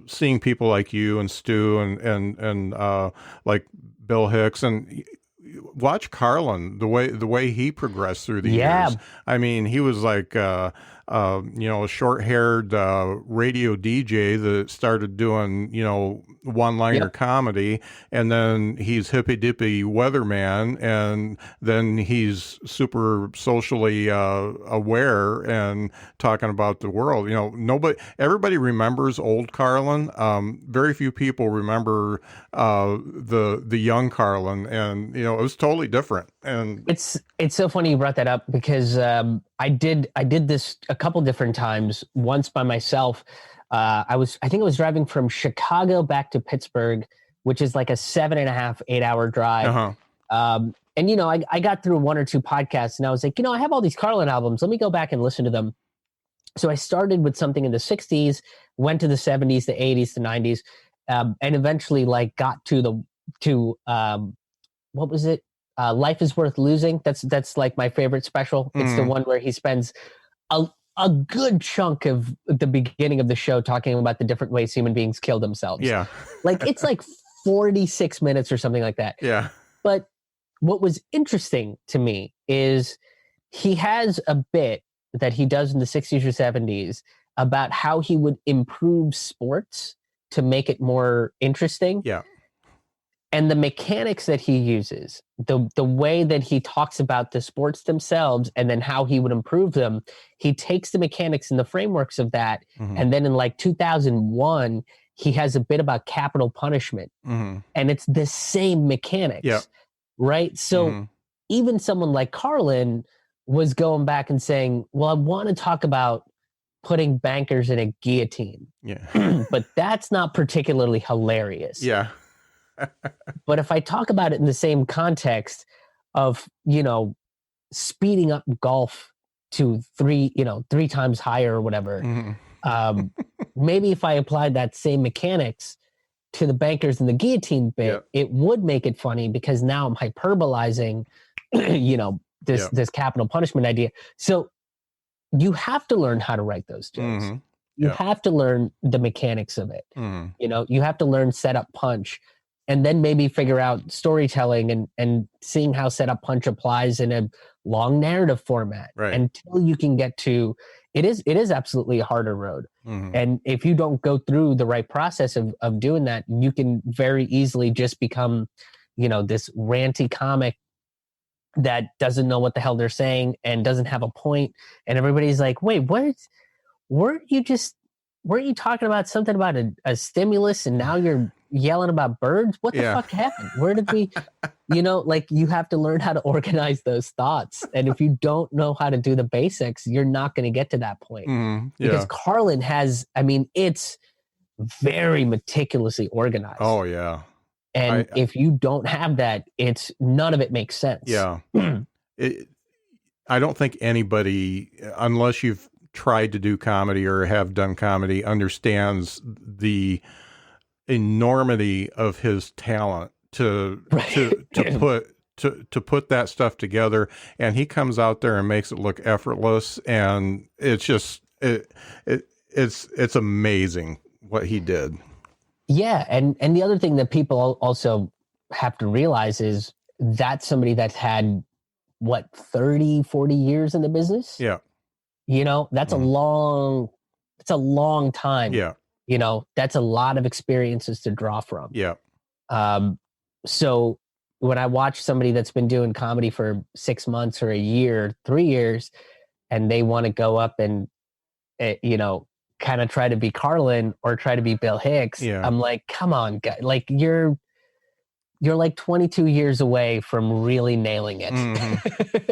seeing people like you and Stu and like Bill Hicks, and watch Carlin, the way he progressed through the years. I mean, he was like a short-haired radio DJ that started doing one-liner comedy, and then he's hippy-dippy weatherman, and then he's super socially aware and talking about the world. Everybody remembers old Carlin. Very few people remember the young Carlin, and it was totally different. And it's so funny you brought that up, because I did this a couple different times. Once by myself. I think I was driving from Chicago back to Pittsburgh, which is like a 7.5, 8 hour drive. And I got through 1 or 2 podcasts, and I was like, I have all these Carlin albums. Let me go back and listen to them. So I started with something in the 60s, went to the 70s, the 80s, the 90s, and eventually got to what was it? Life is Worth Losing. That's like my favorite special. It's the one where he spends a good chunk of the beginning of the show talking about the different ways human beings kill themselves. Yeah. It's like 46 minutes or something like that. Yeah. But what was interesting to me is he has a bit that he does in the 60s or 70s about how he would improve sports to make it more interesting. Yeah. And the mechanics that he uses, the way that he talks about the sports themselves and then how he would improve them, he takes the mechanics and the frameworks of that. And then in 2001, he has a bit about capital punishment. And it's the same mechanics, right? So even someone like Carlin was going back and saying, well, I want to talk about putting bankers in a guillotine. Yeah. But that's not particularly hilarious. Yeah. But if I talk about it in the same context of, speeding up golf to 3 times higher or whatever, maybe if I applied that same mechanics to the bankers and the guillotine bit, it would make it funny, because now I'm hyperbolizing, this capital punishment idea. So you have to learn how to write those jokes. You have to learn the mechanics of it. You have to learn setup punch. And then maybe figure out storytelling and seeing how setup punch applies in a long narrative format, until you can get to it is absolutely a harder road. And if you don't go through the right process of doing that, you can very easily just become, this ranty comic that doesn't know what the hell they're saying and doesn't have a point. And everybody's like, wait, weren't you talking about something about a stimulus, and now you're yelling about birds? What the fuck happened? Where did we, you have to learn how to organize those thoughts. And if you don't know how to do the basics, you're not going to get to that point. Because Carlin has, it's very meticulously organized. Oh yeah. And if you don't have that, none of it makes sense. Yeah. I don't think anybody, unless you've tried to do comedy or have done comedy, understands the enormity of his talent to put that stuff together. And he comes out there and makes it look effortless, and it's just it's amazing what he did. Yeah, and the other thing that people also have to realize is that's somebody that's had 30, 40 years in the business. Yeah. That's a long time. Yeah. That's a lot of experiences to draw from. Yeah. So when I watch somebody that's been doing comedy for 6 months or a year, 3 years, and they want to go up and, kind of try to be Carlin or try to be Bill Hicks, I'm like, come on, guys. You're like 22 years away from really nailing it.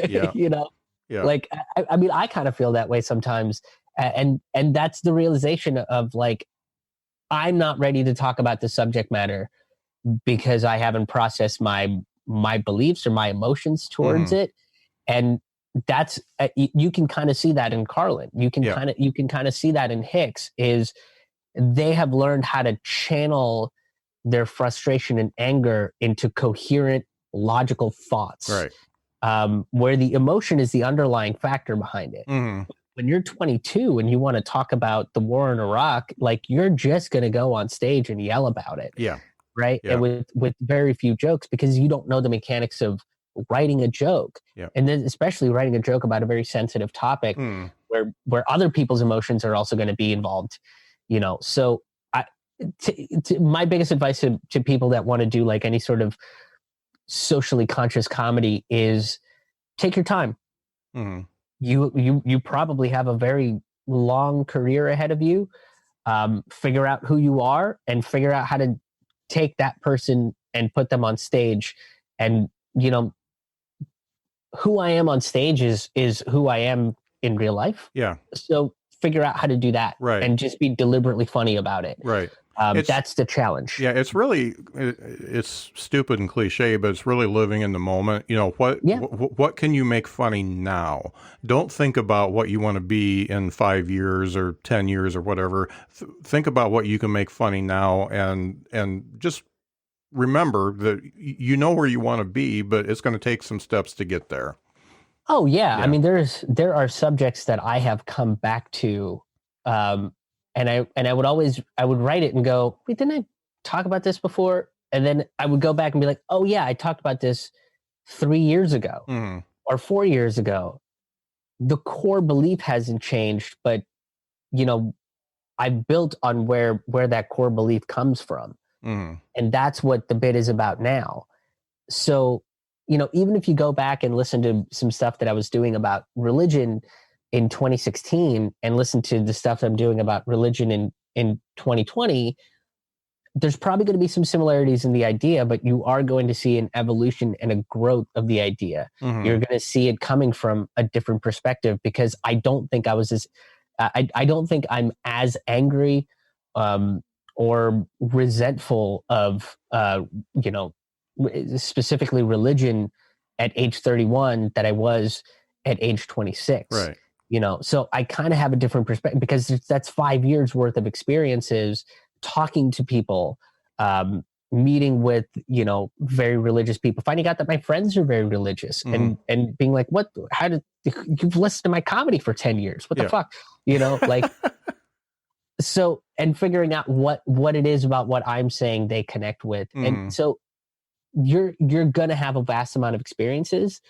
Yeah. I kind of feel that way sometimes. And that's the realization of I'm not ready to talk about the subject matter because I haven't processed my my beliefs or my emotions towards it. And that's you can kind of see that in Carlin. You can kind of see that in Hicks. Is they have learned how to channel their frustration and anger into coherent, logical thoughts. Right. Where the emotion is the underlying factor behind it. When you're 22 and you want to talk about the war in Iraq, like you're just going to go on stage and yell about it. Yeah. Right. Yeah. And with very few jokes, because you don't know the mechanics of writing a joke. Yeah. And then especially writing a joke about a very sensitive topic where other people's emotions are also going to be involved, you know? So my biggest advice to people that want to do like any sort of socially conscious comedy is take your time. You probably have a very long career ahead of you. Figure out who you are and figure out how to take that person and put them on stage. And, you know, who I am on stage is who I am in real life. Yeah. So figure out how to do that. Right. And just be deliberately funny about it. Right. That's the challenge. Yeah, it's stupid and cliche, but it's really living in the moment. You know, what can you make funny now? Don't think about what you want to be in 5 years or 10 years or whatever. Think about what you can make funny now, and just remember that you know where you want to be, but it's going to take some steps to get there. Oh yeah. I mean, there are subjects that I have come back to, and I would write it and go, wait, didn't I talk about this before? And then I would go back and be like, oh yeah, I talked about this 3 years ago or 4 years ago. The core belief hasn't changed, but you know, I've built on where that core belief comes from. And that's what the bit is about now. So, you know, even if you go back and listen to some stuff that I was doing about religion in 2016 and listen to the stuff that I'm doing about religion in 2020, there's probably going to be some similarities in the idea, but you are going to see an evolution and a growth of the idea. You're going to see it coming from a different perspective, because I don't think I don't think I'm as angry or resentful of, you know, specifically religion at age 31 that I was at age 26. Right. You know, so I kind of have a different perspective, because that's 5 years worth of experiences talking to people, meeting with, you know, very religious people, finding out that my friends are very religious and being like, you've listened to my comedy for 10 years. What the fuck? You know, like, so, and figuring out what it is about what I'm saying they connect with. And so you're going to have a vast amount of experiences,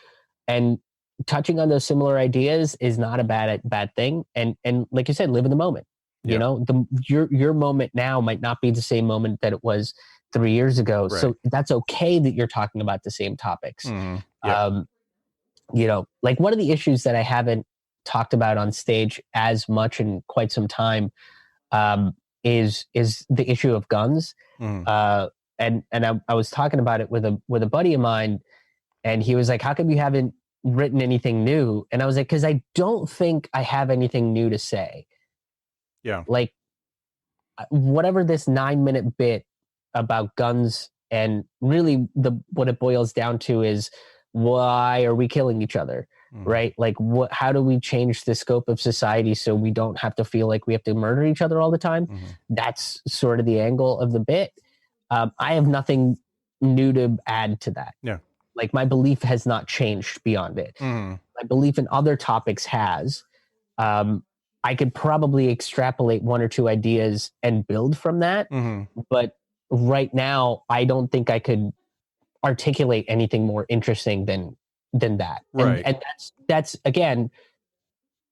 and touching on those similar ideas is not a bad thing. And like you said, live in the moment. You know, your moment now might not be the same moment that it was 3 years ago. Right. So that's okay that you're talking about the same topics. You know, like one of the issues that I haven't talked about on stage as much in quite some time is the issue of guns. And I was talking about it with a buddy of mine, and he was like, how come you haven't written anything new? And I was like, because I don't think I have anything new to say. Yeah. Like whatever this 9-minute bit about guns, and really what it boils down to is, why are we killing each other? Right? Like how do we change the scope of society so we don't have to feel like we have to murder each other all the time? That's sort of the angle of the bit. I have nothing new to add to that. Yeah. Like my belief has not changed beyond it. My belief in other topics has. I could probably extrapolate one or two ideas and build from that. But right now, I don't think I could articulate anything more interesting than that. Right. And that's again,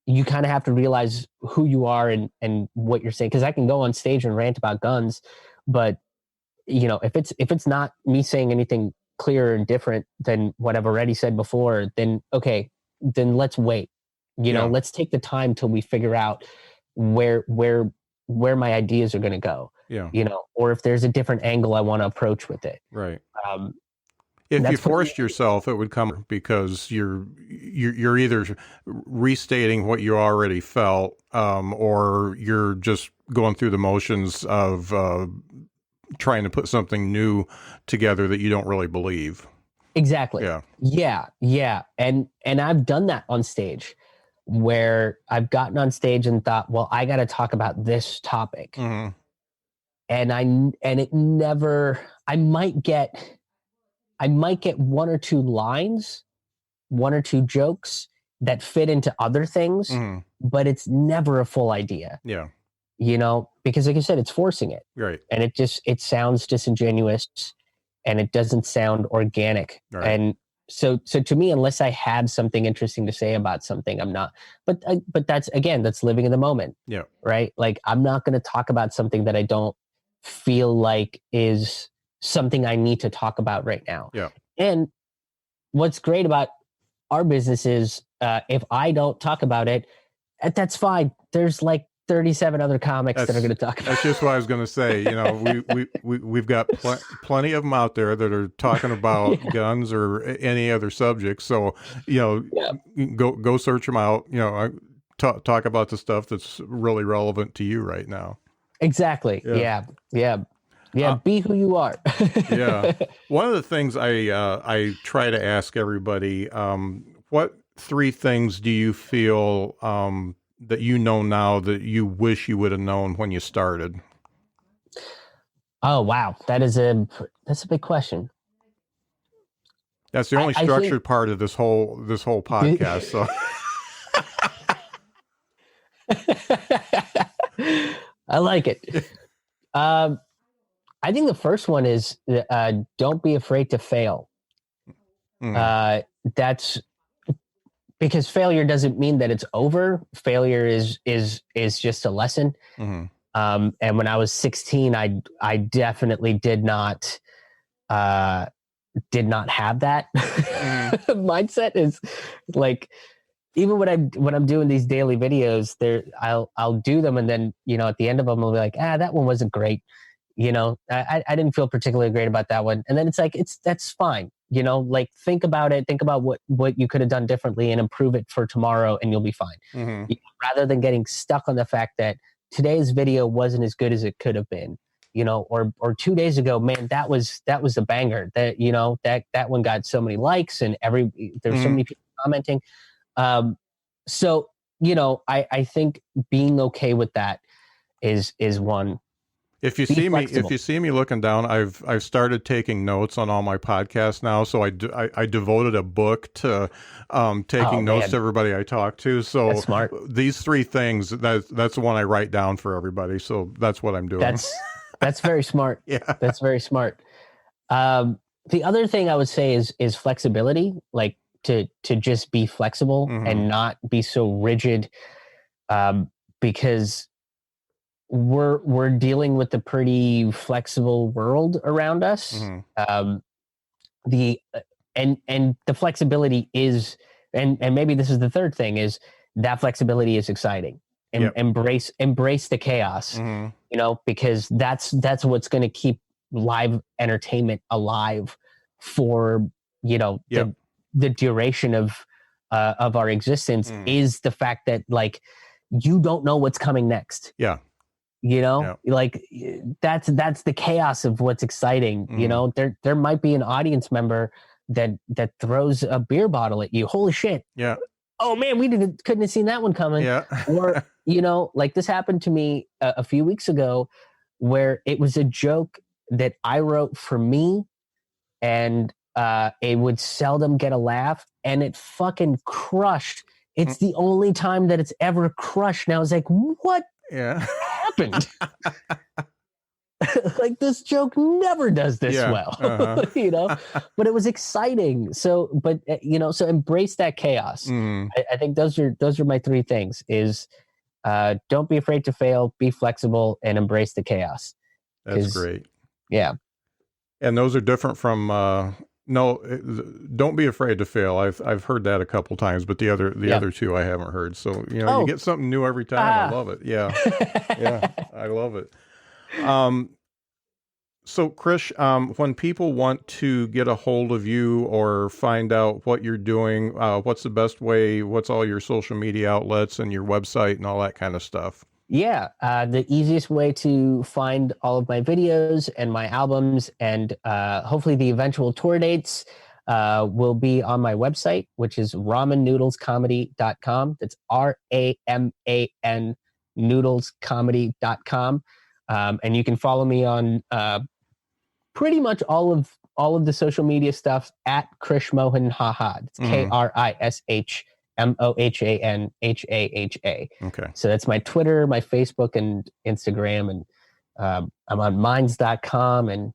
you kind of have to realize who you are and what you're saying. Because I can go on stage and rant about guns, but you know, if it's not me saying anything clearer and different than what I've already said before, then okay, then let's wait. You know, let's take the time till we figure out where my ideas are going to go. Yeah. You know, or if there's a different angle I want to approach with it. Right. If you forced yourself, it would come because you're either restating what you already felt, or you're just going through the motions of trying to put something new together that you don't really believe. Exactly. Yeah. And I've done that on stage, where I've gotten on stage and thought, well, I got to talk about this topic. Mm-hmm. And it never, I might get one or two lines, one or two jokes that fit into other things, mm-hmm. but it's never a full idea. Yeah. You know, because like I said, it's forcing it. Right. And it sounds disingenuous, and it doesn't sound organic. Right. And so to me, unless I had something interesting to say about something, I'm not, but that's living in the moment. Yeah. Right. Like, I'm not going to talk about something that I don't feel like is something I need to talk about right now. Yeah. And what's great about our business is, if I don't talk about it, that's fine. There's like 37 other comics that are going to talk about it. That's just what I was going to say. You know, we've got plenty of them out there that are talking about guns or any other subject. So, you know, go search them out. You know, talk about the stuff that's really relevant to you right now. Exactly. Yeah. Be who you are. Yeah. One of the things I try to ask everybody, what 3 things do you feel that you know now that you wish you would have known when you started? Oh, wow. That's a big question. That's the only structured part of this whole podcast. So I like it. I think the first one is, don't be afraid to fail. mm-hmm. That's because failure doesn't mean that it's over. Failure is just a lesson. Mm-hmm. And when I was 16, I definitely did not have that mindset. Is like, even when I'm doing these daily videos, I'll do them, and then, you know, at the end of them, I'll be like, that one wasn't great. You know, I didn't feel particularly great about that one. And then it's like, that's fine. You know, like, think about it. Think about what you could have done differently and improve it for tomorrow, and you'll be fine. Mm-hmm. You know, rather than getting stuck on the fact that today's video wasn't as good as it could have been, you know, or 2 days ago, man, that was a banger. That, you know, that one got so many likes, and there's mm-hmm. so many people commenting. So, you know, I think being okay with that is one. If you see me looking down, I've started taking notes on all my podcasts now. So I devoted a book to taking notes to everybody I talk to. So that's smart. These 3 things, that's the one I write down for everybody. So that's what I'm doing. That's very smart. Yeah, that's very smart. The other thing I would say is flexibility, like to just be flexible mm-hmm. and not be so rigid, because we're dealing with a pretty flexible world around us. Mm-hmm. And the flexibility is, and maybe this is the third thing, is that flexibility is exciting. Embrace the chaos, mm-hmm. you know, because that's what's going to keep live entertainment alive for, you know, the duration of our existence, is the fact that, like, you don't know what's coming next. Yeah. You know, like, that's the chaos of what's exciting. Mm-hmm. You know, there might be an audience member that throws a beer bottle at you. Holy shit. Yeah. Oh man, couldn't have seen that one coming. Yeah. Or, you know, like, this happened to me a few weeks ago, where it was a joke that I wrote for me, and it would seldom get a laugh, and it fucking crushed. It's the only time that it's ever crushed. Now I was like, what happened? Like, this joke never does this well. Uh-huh. You know, but it was exciting. So, but you know, so embrace that chaos. I think those are my 3 things: is don't be afraid to fail, be flexible, and embrace the chaos. That's great. Yeah. And those are different from don't be afraid to fail. I've heard that a couple times, but the other 2 I haven't heard. So, you know, you get something new every time. I love it. Yeah. Yeah. I love it. So Krish, when people want to get a hold of you or find out what you're doing, what's the best way? What's all your social media outlets and your website and all that kind of stuff? Yeah. The easiest way to find all of my videos and my albums, and hopefully the eventual tour dates, will be on my website, which is ramannoodlescomedy.com. That's RAMAN noodlescomedy.com. And you can follow me on pretty much all of the social media stuff at Krish Mohan Haha. It's KRISHMOHANHAHA. Okay. So that's my Twitter, my Facebook, and Instagram, and I'm on minds.com, and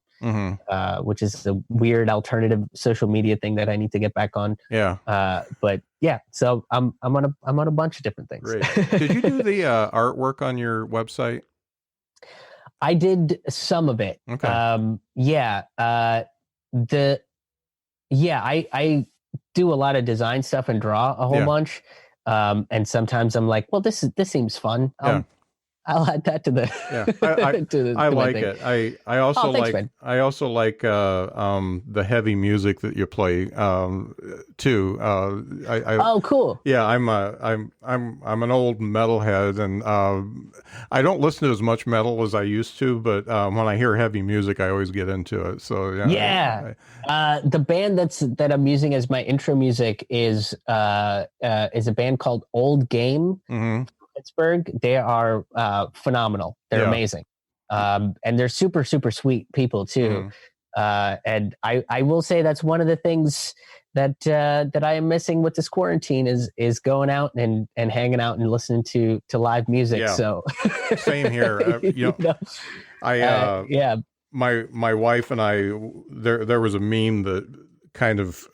which is a weird alternative social media thing that I need to get back on. Yeah. But yeah, so I'm on a bunch of different things. Great. Did you do the artwork on your website? I did some of it. Okay. I do a lot of design stuff and draw a whole bunch. And sometimes I'm like, well, this seems fun. I'll add that to the. Yeah, I like it. I also like. Man. I also like the heavy music that you play too. Oh, cool. Yeah, I'm an old metalhead, and I don't listen to as much metal as I used to. But when I hear heavy music, I always get into it. So yeah. The band that I'm using as my intro music is a band called Old Game. Mm-hmm. Pittsburgh. They are phenomenal. They're amazing. And they're super, super sweet people too. And I will say that's one of the things that I am missing with this quarantine is going out and hanging out and listening to live music. Yeah. So same here. My wife and I, there was a meme that kind of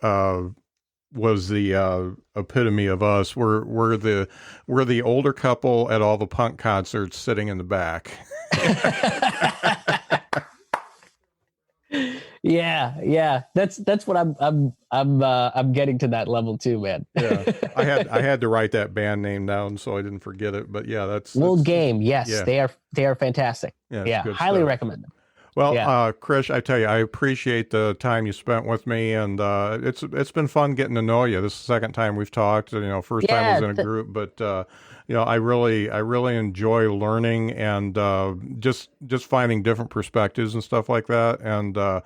was the epitome of us. We're the older couple at all the punk concerts sitting in the back. Yeah. That's what I'm getting to that level too, man. Yeah. I had to write that band name down so I didn't forget it. But yeah, that's Old Game. Yes, yeah. They are fantastic. Yeah, highly recommend them. Well, Krish, I tell you, I appreciate the time you spent with me, and it's been fun getting to know you. This is the second time we've talked. First time was in a group, but I really enjoy learning and just finding different perspectives and stuff like that. And I'm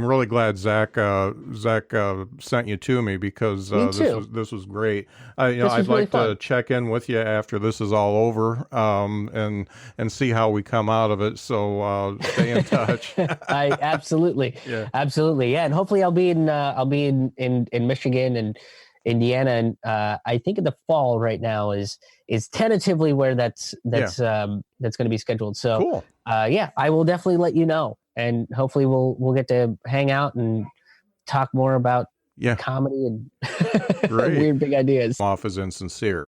really glad Zach sent you to me, because this was great. I'd like to check in with you after this is all over, and see how we come out of it. So stay in touch. Absolutely. Yeah, and hopefully I'll be in Michigan and Indiana, and I think in the fall right now is tentatively where that's going to be scheduled. So cool. I will definitely let you know, and hopefully we'll get to hang out and talk more about comedy and weird big ideas. Off as insincere.